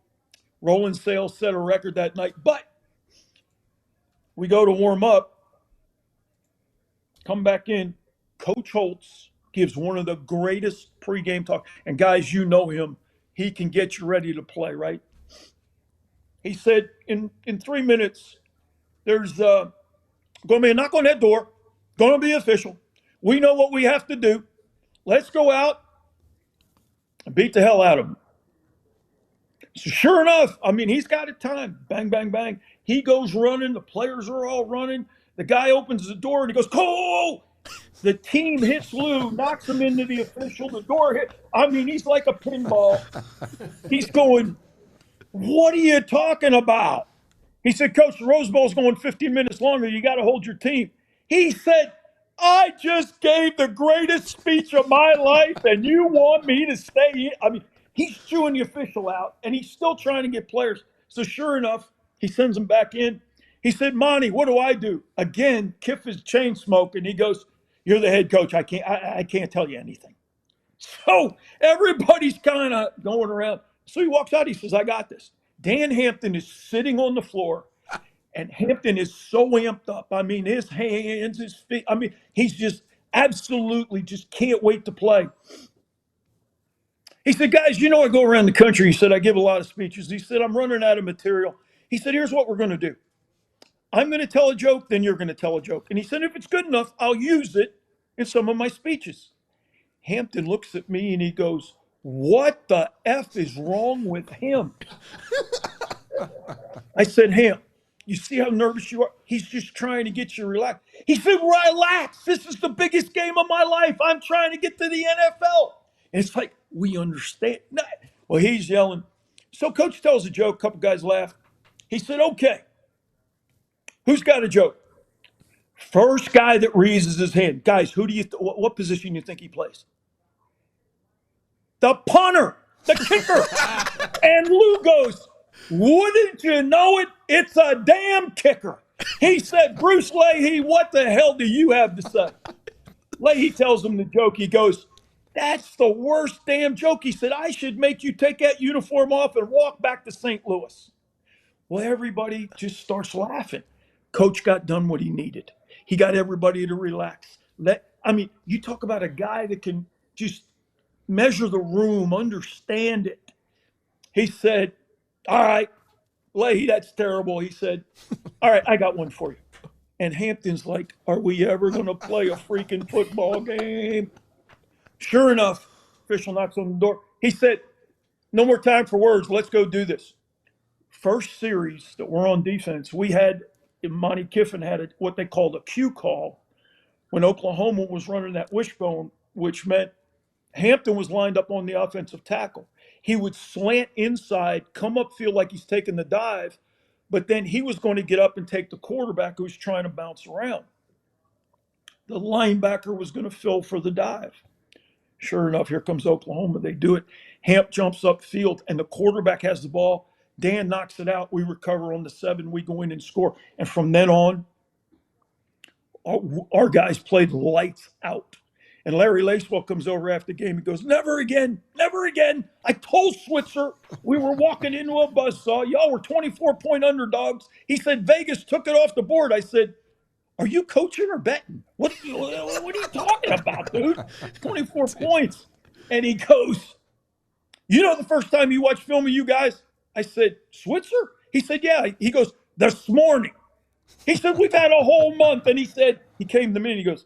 Roland Sales set a record that night. But we go to warm up, come back in. Coach Holtz gives one of the greatest pregame talk. And guys, you know him. He can get you ready to play, right? He said, in 3 minutes, there's going to be a knock on that door. Going to be official. We know what we have to do. Let's go out and beat the hell out of him. So sure enough, I mean, he's got it timed. Bang, bang, bang. He goes running. The players are all running. The guy opens the door and he goes, Cole! The team hits Lou, knocks him into the official. The door hit. I mean, he's like a pinball. He's going, what are you talking about? He said, Coach, the Rose Bowl's going 15 minutes longer. You got to hold your team. He said, I just gave the greatest speech of my life, and you want me to stay in? I mean, he's chewing the official out, and he's still trying to get players. So sure enough, he sends them back in. He said, Monty, what do I do? Again, Kiff is chain smoking. He goes, you're the head coach. I can't tell you anything. So everybody's kind of going around. So he walks out. He says, I got this. Dan Hampton is sitting on the floor, and Hampton is so amped up. I mean, his hands, his feet. I mean, he's just absolutely just can't wait to play. He said, guys, you know, I go around the country. He said, I give a lot of speeches. He said, I'm running out of material. He said, here's what we're going to do. I'm going to tell a joke, then you're going to tell a joke. And he said, if it's good enough, I'll use it in some of my speeches. Hampton looks at me and he goes, what the F is wrong with him? I said, Ham, you see how nervous you are? He's just trying to get you relaxed. He said, relax. This is the biggest game of my life. I'm trying to get to the NFL. And it's like, we understand. Well, he's yelling. So coach tells a joke. A couple guys laugh. He said, okay, who's got a joke? First guy that raises his hand. Guys, who do you what position do you think he plays? The punter, the kicker. And Lou goes, wouldn't you know it? It's a damn kicker. He said, Bruce Leahy, what the hell do you have to say? Leahy tells him the joke. He goes, that's the worst damn joke. He said, I should make you take that uniform off and walk back to St. Louis. Well, everybody just starts laughing. Coach got done what he needed. He got everybody to relax. You talk about a guy that can just measure the room, understand it. He said, all right, Leahy, that's terrible. He said, all right, I got one for you. And Hampton's like, are we ever going to play a freaking football game? Sure enough, official knocks on the door. He said, no more time for words. Let's go do this. First series that we're on defense, we had, Monty Kiffin had what they called a Q call when Oklahoma was running that wishbone, which meant Hampton was lined up on the offensive tackle. He would slant inside, come upfield like he's taking the dive, but then he was going to get up and take the quarterback who was trying to bounce around. The linebacker was going to fill for the dive. Sure enough, here comes Oklahoma. They do it. Hamp jumps upfield, and the quarterback has the ball. Dan knocks it out. We recover on the 7. We go in and score. And from then on, our guys played lights out. And Larry Lacewell comes over after the game. He goes, never again, never again. I told Switzer we were walking into a buzzsaw. Y'all were 24-point underdogs. He said, Vegas took it off the board. I said, Are you coaching or betting? What are you talking about, dude? 24 points. And he goes, you know the first time you watched film of you guys? I said, Switzer? He said, yeah. He goes, this morning. He said, we've had a whole month. And he said, he came to me and he goes,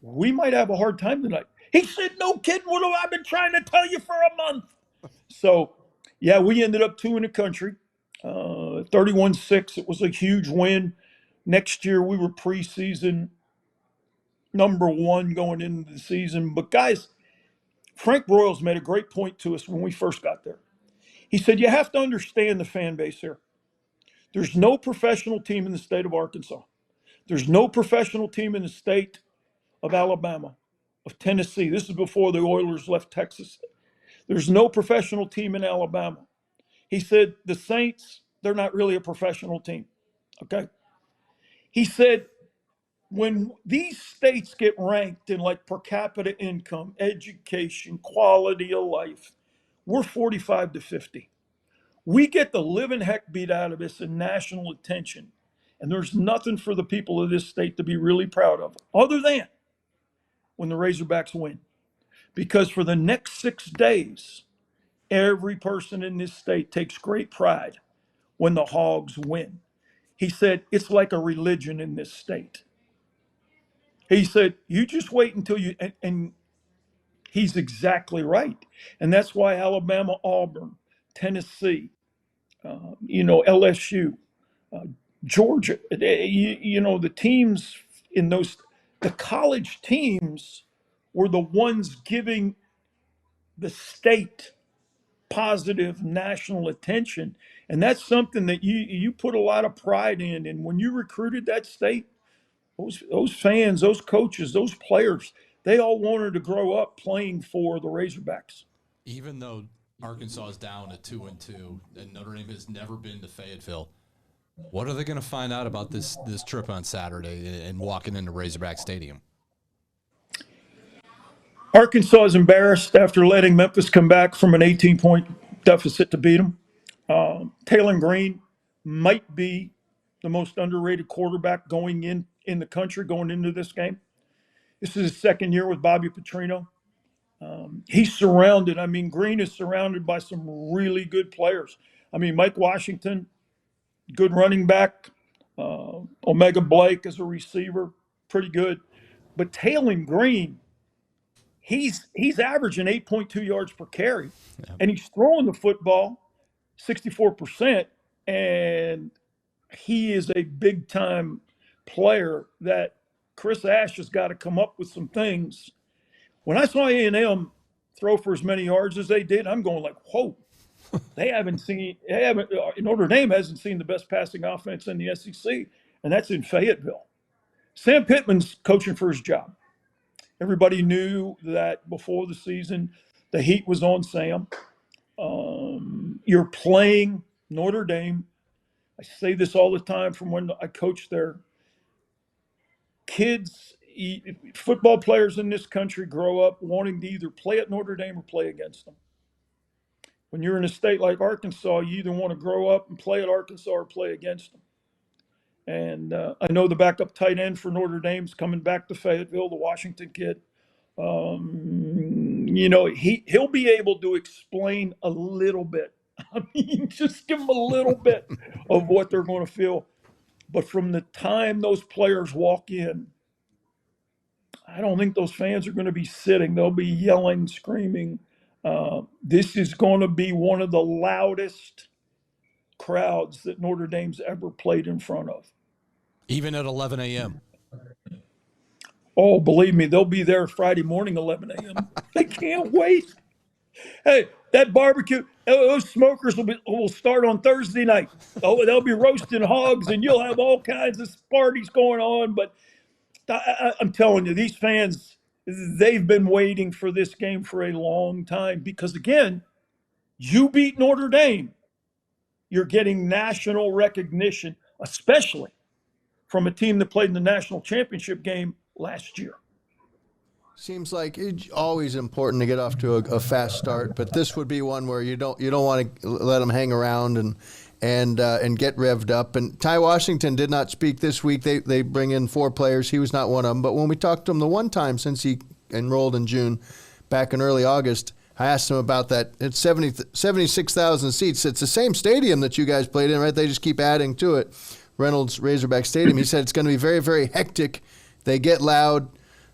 we might have a hard time tonight. He said, no kidding. What have I been trying to tell you for a month? So, yeah, we ended up 2 in the country, 31-6. It was a huge win. Next year, we were preseason number 1 going into the season. But, guys, Frank Broyles made a great point to us when we first got there. He said, you have to understand the fan base here. There's no professional team in the state of Arkansas. There's no professional team in the state of Alabama, of Tennessee. This is before the Oilers left Texas. There's no professional team in Alabama. He said, the Saints, they're not really a professional team, okay? He said, when these states get ranked in like per capita income, education, quality of life, we're 45 to 50. We get the living heck beat out of us in national attention, and there's nothing for the people of this state to be really proud of, other than when the Razorbacks win. Because for the next 6 days, every person in this state takes great pride when the Hogs win. He said, it's like a religion in this state. He said, you just wait until you, and he's exactly right. And that's why Alabama, Auburn, Tennessee, LSU, Georgia, the teams in those, the college teams were the ones giving the state positive national attention. And that's something that you put a lot of pride in. And when you recruited that state, those fans, those coaches, those players, they all wanted to grow up playing for the Razorbacks. Even though Arkansas is down at 2-2 and Notre Dame has never been to Fayetteville, what are they going to find out about this trip on Saturday and walking into Razorback Stadium? Arkansas is embarrassed after letting Memphis come back from an 18-point deficit to beat them. Taylor Green might be the most underrated quarterback going in the country going into this game. This is his second year with Bobby Petrino. He's surrounded. Green is surrounded by some really good players. Mike Washington, good running back. Omega Blake as a receiver, pretty good. But Taylor Green, he's averaging 8.2 yards per carry, and he's throwing the football 64%, and he is a big-time player that Chris Ash has got to come up with some things. When I saw A&M throw for as many yards as they did, I'm going like, whoa. Notre Dame hasn't seen the best passing offense in the SEC, and that's in Fayetteville. Sam Pittman's coaching for his job. Everybody knew that before the season, the heat was on Sam. You're playing Notre Dame. I say this all the time from when I coached there. Kids, football players in this country grow up wanting to either play at Notre Dame or play against them. When you're in a state like Arkansas, you either want to grow up and play at Arkansas or play against them. And I know the backup tight end for Notre Dame's coming back to Fayetteville, the Washington kid. He'll be able to explain a little bit. Just give them a little bit of what they're going to feel. But from the time those players walk in, I don't think those fans are going to be sitting. They'll be yelling, screaming. This is going to be one of the loudest crowds that Notre Dame's ever played in front of. Even at 11 a.m. Oh, believe me, they'll be there Friday morning, 11 a.m. They can't wait. Hey, that barbecue, those smokers will start on Thursday night. Oh, they'll be roasting hogs, and you'll have all kinds of parties going on. But I'm telling you, these fans, they've been waiting for this game for a long time because, again, you beat Notre Dame. You're getting national recognition, especially from a team that played in the national championship game last year. Seems like it's always important to get off to a fast start, but this would be one where you don't want to let them hang around and get revved up. And Ty Washington did not speak this week. They bring in 4 players. He was not one of them. But when we talked to him the one time since he enrolled in June, back in early August, I asked him about that. It's 76,000 seats. It's the same stadium that you guys played in, right? They just keep adding to it. Reynolds Razorback Stadium. He said it's going to be very, very hectic. They get loud.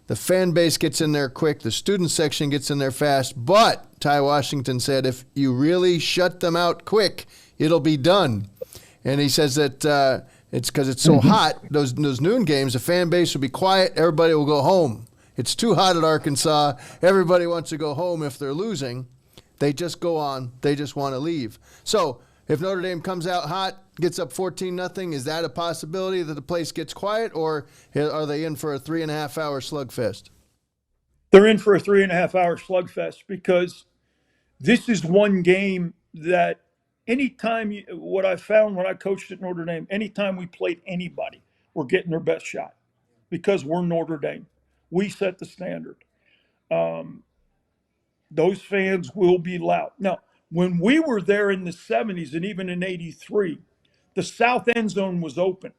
The fan base gets in there quick. The student section gets in there fast. But Ty Washington said if you really shut them out quick, it'll be done. And he says that it's because it's so hot, those noon games, the fan base will be quiet. Everybody will go home. It's too hot at Arkansas. Everybody wants to go home if they're losing. They just go on. They just want to leave. So if Notre Dame comes out hot, gets up 14-0, is that a possibility that the place gets quiet, or are they in for a 3.5-hour slugfest? They're in for a 3.5-hour slugfest because this is one game that anytime, what I found when I coached at Notre Dame, anytime we played anybody, we're getting their best shot because we're Notre Dame. We set the standard. Those fans will be loud. Now, when we were there in the 70s and even in 83, the south end zone was open.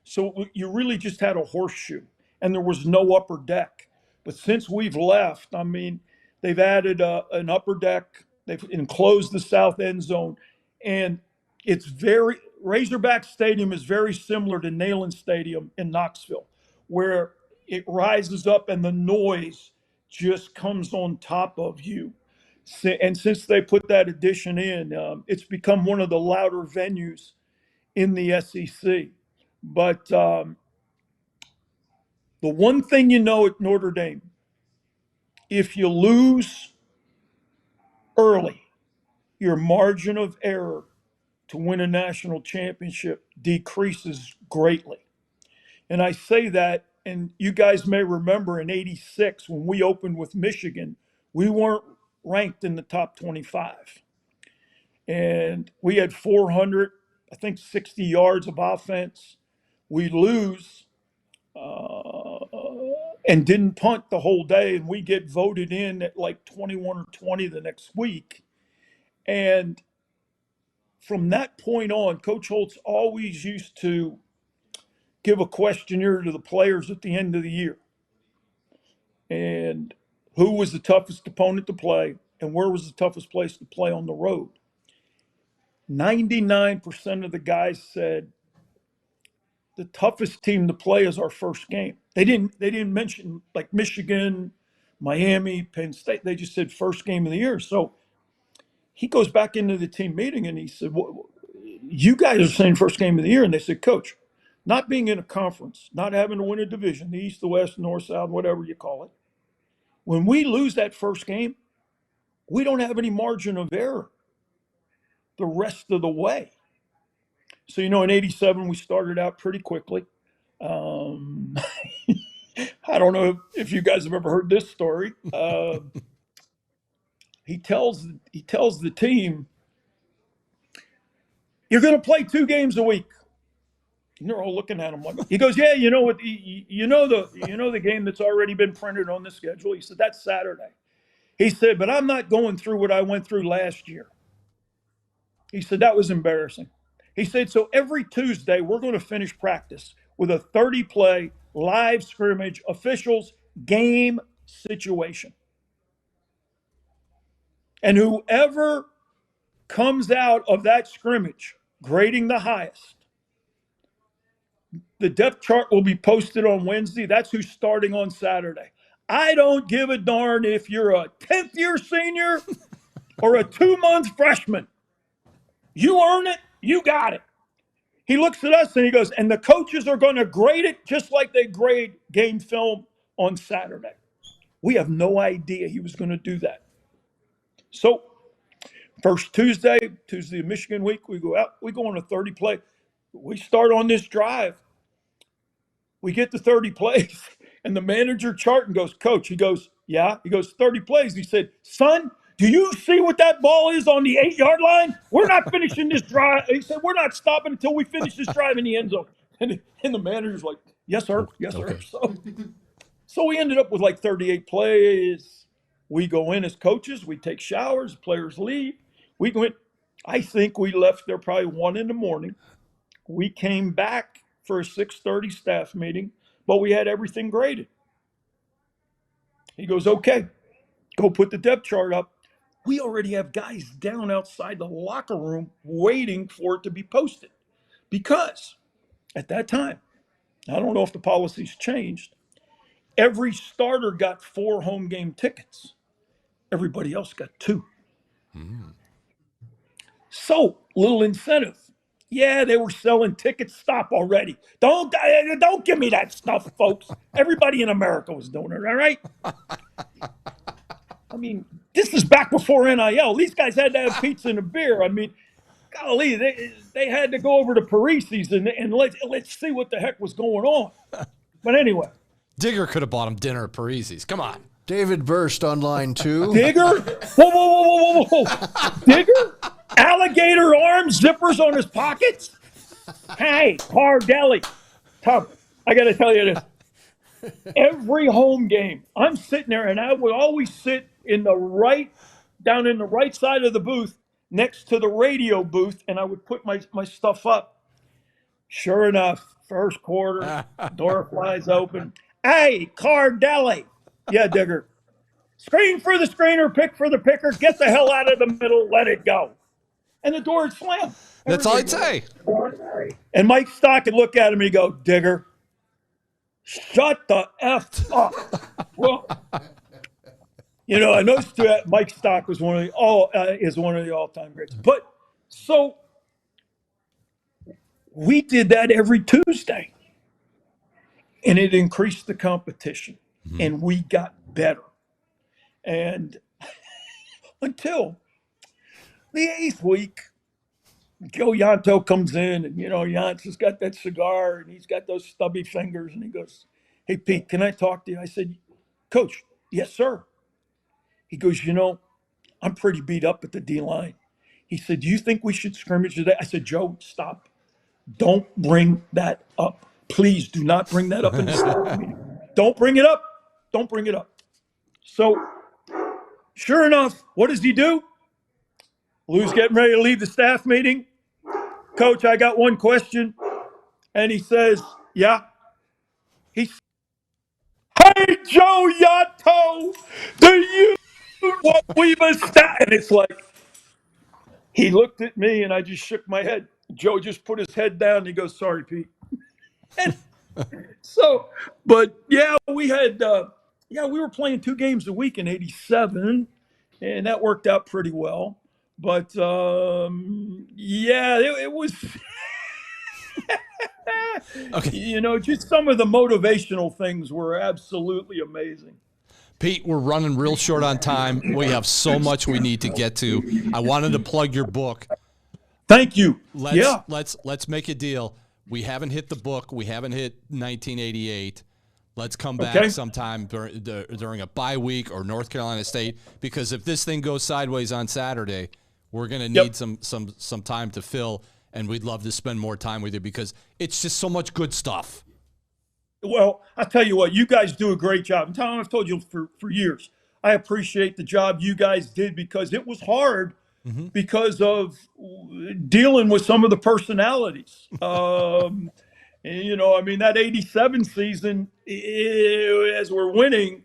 So you really just had a horseshoe and there was no upper deck. But since we've left, I mean, they've added an upper deck. They've enclosed the south end zone. And it's Razorback Stadium is very similar to Neill Stadium in Knoxville, where it rises up and the noise just comes on top of you. And since they put that addition in, it's become one of the louder venues in the SEC. But the one thing you know at Notre Dame, if you lose early, your margin of error to win a national championship decreases greatly. And I say that, and you guys may remember in '86 when we opened with Michigan, we weren't ranked in the top 25. And we had 460 yards of offense. We lose and didn't punt the whole day, and we get voted in at like 21 or 20 the next week. And from that point on, Coach Holtz always used to give a questionnaire to the players at the end of the year. And who was the toughest opponent to play and where was the toughest place to play on the road? 99% of the guys said the toughest team to play is our first game. They didn't mention like Michigan, Miami, Penn State. They just said first game of the year. So he goes back into the team meeting and he said, well, you guys are saying first game of the year. And they said, Coach, not being in a conference, not having to win a division, the East, the West, North, South, whatever you call it. When we lose that first game, we don't have any margin of error the rest of the way. So, in '87, we started out pretty quickly. I don't know if you guys have ever heard this story. He tells the team, you're going to play 2 games a week. And they're all looking at him like, he goes, yeah, you know what, the game that's already been printed on the schedule. He said, that's Saturday. He said, but I'm not going through what I went through last year. He said, that was embarrassing. He said, so every Tuesday, we're going to finish practice with a 30-play live scrimmage officials game situation. And whoever comes out of that scrimmage grading the highest, the depth chart will be posted on Wednesday. That's who's starting on Saturday. I don't give a darn if you're a 10th year senior or a 2-month freshman. You earn it. You got it. He looks at us and he goes, and the coaches are going to grade it just like they grade game film on Saturday. We have no idea he was going to do that. So first Tuesday of Michigan week, we go out, we go on a 30 play. We start on this drive. We get to 30 plays and the manager charting goes, Coach, he goes, yeah. He goes, 30 plays. He said, son, do you see what that ball is on the 8-yard line? We're not finishing this drive. He said, we're not stopping until we finish this drive in the end zone. And the manager's like, yes, sir. Yes, sir. So we ended up with like 38 plays. We go in as coaches. We take showers. Players leave. We go in. I think we left there probably 1 a.m. We came back for a 6:30 staff meeting, but we had everything graded. He goes, okay, go put the depth chart up. We already have guys down outside the locker room waiting for it to be posted. Because at that time, I don't know if the policies changed, every starter got 4 home game tickets. Everybody else got 2. So, little incentive. Yeah, they were selling tickets. Stop already. Don't give me that stuff, folks. Everybody in America was doing it, all right? I mean, this is back before NIL. These guys had to have pizza and a beer. I mean, golly, they had to go over to Parisi's and let's see what the heck was going on. But anyway. Digger could have bought him dinner at Parisi's. Come on. David Burst on line 2. Digger? Whoa. Digger? Alligator arms, zippers on his pockets? Hey, Cordelli. Tom, I got to tell you this. Every home game, I'm sitting there, and I would always sit down in the right side of the booth next to the radio booth, and I would put my stuff up. Sure enough, first quarter, door flies open. Hey, Cordelli. Yeah, Digger. Screen for the screener, pick for the picker, get the hell out of the middle, let it go. And the door would slam. That's all I'd say. And Mike Stock would look at him and he'd go, Digger, shut the F up. Well, I noticed that Mike Stock was one of the all-time greats. But so we did that every Tuesday. And it increased the competition. Mm-hmm. And we got better. And until the 8th week, Joe Yanto comes in, and Yant's has got that cigar, and he's got those stubby fingers, and he goes, "Hey Pete, can I talk to you?" I said, "Coach, yes sir." He goes, "I'm pretty beat up at the D line." He said, "Do you think we should scrimmage today?" I said, "Joe, stop! Don't bring that up. Please do not bring that up in the staff meeting. Don't bring it up. Don't bring it up." So, sure enough, what does he do? Lou's getting ready to leave the staff meeting. "Coach, I got one question." And he says, "Yeah." He says, "Hey, Joe Yato, do you know what we've established?" And it's like, he looked at me and I just shook my head. Joe just put his head down and he goes, "Sorry, Pete." And so, but yeah, we were playing 2 games a week in '87, and that worked out pretty well. But it was, okay. Just some of the motivational things were absolutely amazing. Pete, we're running real short on time. We have so much we need to get to. I wanted to plug your book. Thank you. Let's make a deal. We haven't hit the book. We haven't hit 1988. Let's come back sometime during a bye week or North Carolina State, because if this thing goes sideways on Saturday, we're going to need some time to fill, and we'd love to spend more time with you because it's just so much good stuff. Well, I tell you what, you guys do a great job. Tom, I've told you for years, I appreciate the job you guys did because it was hard because of dealing with some of the personalities. That '87 season, as we're winning,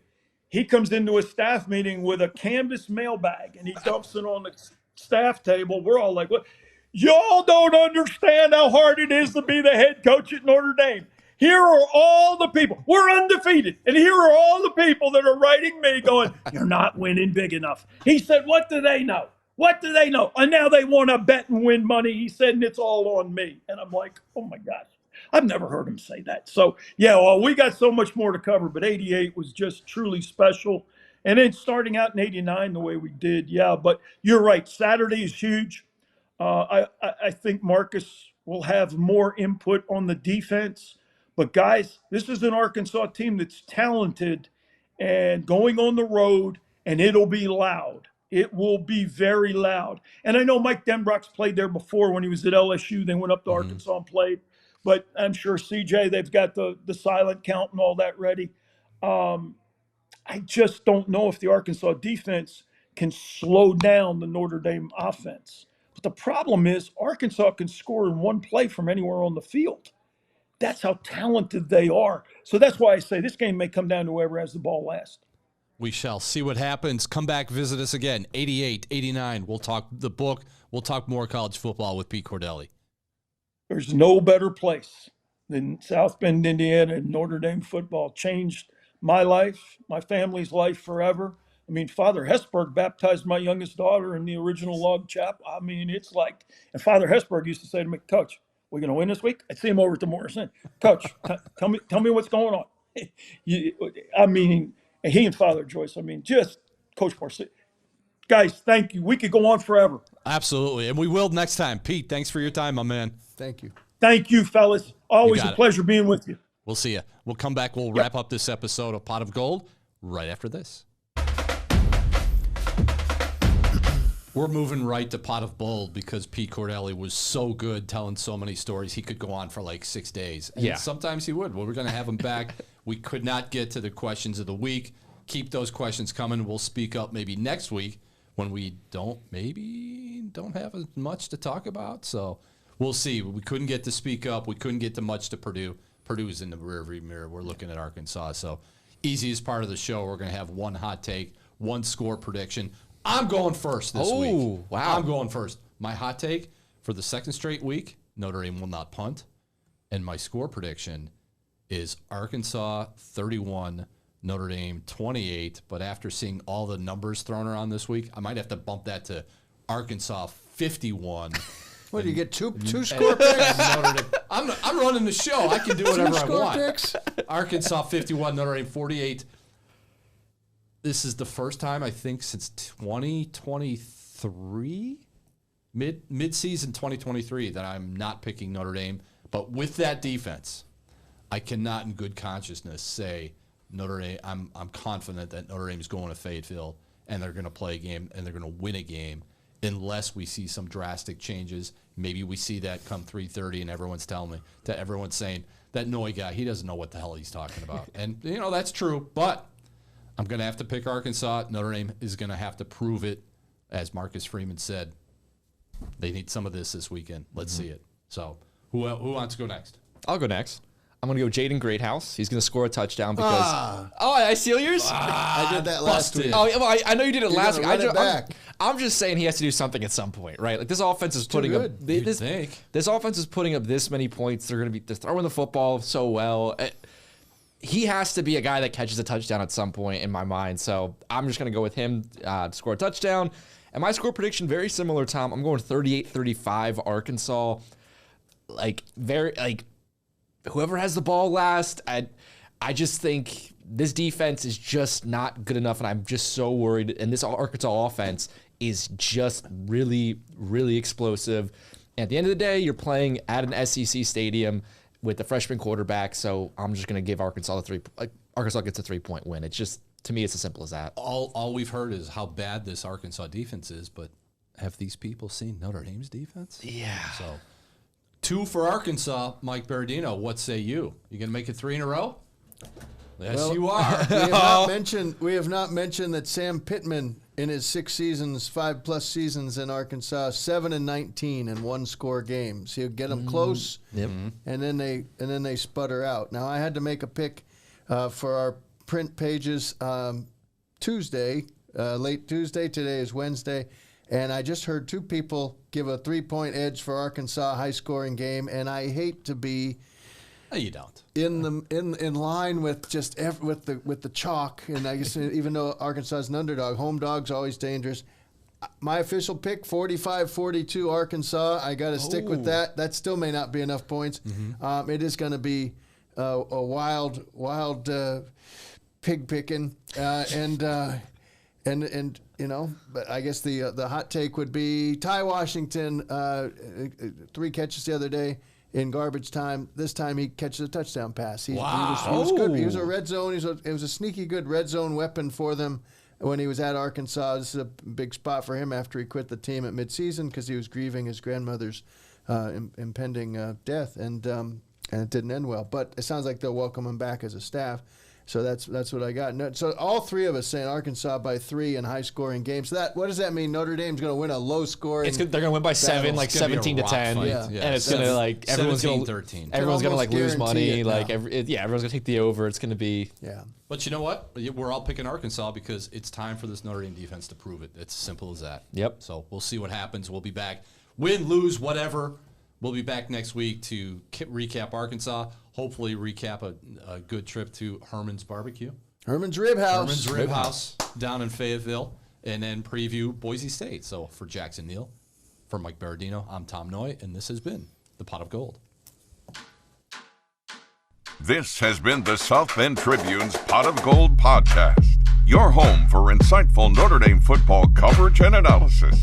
he comes into a staff meeting with a canvas mailbag and he dumps it on the staff table. We're all like, "What? Y'all don't understand how hard it is to be the head coach at Notre Dame. Here are all the people. We're undefeated. And here are all the people that are writing me going, 'You're not winning big enough.'" He said, "What do they know? What do they know? And now they want to bet and win money." He said, "And it's all on me." And I'm like, oh my gosh. I've never heard him say that. So, we got so much more to cover, but '88 was just truly special. And then starting out in '89 the way we did, but you're right. Saturday is huge. I think Marcus will have more input on the defense. But, guys, this is an Arkansas team that's talented and going on the road, and it'll be loud. It will be very loud. And I know Mike Denbrock's played there before when he was at LSU. They went up to Arkansas and played. But I'm sure CJ, they've got the silent count and all that ready. I just don't know if the Arkansas defense can slow down the Notre Dame offense. But the problem is Arkansas can score in one play from anywhere on the field. That's how talented they are. So that's why I say this game may come down to whoever has the ball last. We shall see what happens. Come back, visit us again. 88, 89. We'll talk the book. We'll talk more college football with Pete Cordelli. There's no better place than South Bend, Indiana, and Notre Dame football. Changed my life, my family's life forever. I mean, Father Hesburgh baptized my youngest daughter in the original log chapel. I mean, it's like, and Father Hesburgh used to say to me, Coach, we're going to win this week? I'd see him over at the Morrison. Coach, tell me what's going on. I mean, and he and Father Joyce, I mean, just Coach Morrison. Guys, thank you. We could go on forever. Absolutely, and we will next time. Pete, thanks for your time, my man. Thank you. Thank you, fellas. Always a pleasure being with you. We'll see you. We'll come back. We'll wrap up this episode of Pot of Gold right after this. We're moving right to Pot of Gold because Pete Cordelli was so good telling so many stories. He could go on for like 6 days. And sometimes he would. Well, we're going to have him back. We could not get to the questions of the week. Keep those questions coming. We'll speak up maybe next week when we don't have as much to talk about. So we'll see. We couldn't get to speak up. We couldn't get to much to Purdue. Purdue's in the rearview mirror. We're looking at Arkansas. So easiest part of the show, we're going to have one hot take, one score prediction. I'm going first this week. Oh, wow. I'm going first. My hot take for the second straight week, Notre Dame will not punt. And my score prediction is Arkansas 31, Notre Dame 28. But after seeing all the numbers thrown around this week, I might have to bump that to Arkansas 51. What, do you get two score picks? I'm running the show. I can do whatever I want. Picks? Arkansas 51, Notre Dame 48. This is the first time, I think, since 2023, mid-season 2023, that I'm not picking Notre Dame. But with that defense, I cannot in good consciousness say Notre Dame. I'm confident that Notre Dame is going to Fayetteville, and they're going to play a game, and they're going to win a game, unless we see some drastic changes. Maybe we see that come 3:30, and everyone's saying, that Noie guy, he doesn't know what the hell he's talking about. And, that's true, but I'm going to have to pick Arkansas. Notre Dame is going to have to prove it. As Marcus Freeman said, they need some of this weekend. Let's see it. So who wants to go next? I'll go next. I'm going to go Jaden Greathouse. He's going to score a touchdown because... Oh, I steal yours? I did that last week. Oh, well, I know you did it last week. Back. I'm just saying he has to do something at some point, right? Like, this offense is putting up... This offense is putting up this many points. They're throwing the football so well. He has to be a guy that catches a touchdown at some point in my mind. So I'm just going to go with him to score a touchdown. And my score prediction, very similar, Tom. I'm going 38-35 Arkansas. Whoever has the ball last, I just think this defense is just not good enough, and I'm just so worried. And this Arkansas offense is just really, really explosive. And at the end of the day, you're playing at an SEC stadium with the freshman quarterback, so I'm just going to give Arkansas Arkansas gets a 3-point win. It's just, to me, it's as simple as that. All we've heard is how bad this Arkansas defense is, but have these people seen Notre Dame's defense? Yeah. So 2 for Arkansas, Mike Berardino. What say you? You going to make it 3 in a row? Yes, you are. We have not mentioned that Sam Pittman, in his 5+ seasons in Arkansas, 7-19 in one-score games. He'll get them close, and then they sputter out. Now I had to make a pick for our print pages Tuesday, late Tuesday. Today is Wednesday, and I just heard 2 people give a 3-point edge for Arkansas, high-scoring game, and I hate to be. No, you don't. In line with just with the chalk, and I guess even though Arkansas is an underdog, home dog's always dangerous. My official pick, 45-42 Arkansas. I got to stick with that. That still may not be enough points. It is going to be a wild pig picking, and but I guess the hot take would be Ty Washington, 3 catches the other day in garbage time. This time he catches a touchdown pass. He was good. He was a red zone. It was a sneaky good red zone weapon for them when he was at Arkansas. This is a big spot for him after he quit the team at midseason because he was grieving his grandmother's impending death, and it didn't end well. But it sounds like they'll welcome him back as a staff. So that's what I got. So all three of us saying Arkansas by 3 in high-scoring games. So what does that mean? Notre Dame's going to win a low-scoring. They're going to win by 7, like 17 to 10, and it's going to like everyone's going to like lose money. Like everyone's going to take the over. It's going to be But you know what? We're all picking Arkansas because it's time for this Notre Dame defense to prove it. It's as simple as that. Yep. So we'll see what happens. We'll be back. Win, lose, whatever. We'll be back next week to recap Arkansas. Hopefully recap a good trip to Herman's Barbecue. Herman's Rib House. Herman's Rib House down in Fayetteville. And then preview Boise State. So for Jackson Neill, for Mike Berardino, I'm Tom Noie, and this has been the Pot of Gold. This has been the South Bend Tribune's Pot of Gold podcast, your home for insightful Notre Dame football coverage and analysis.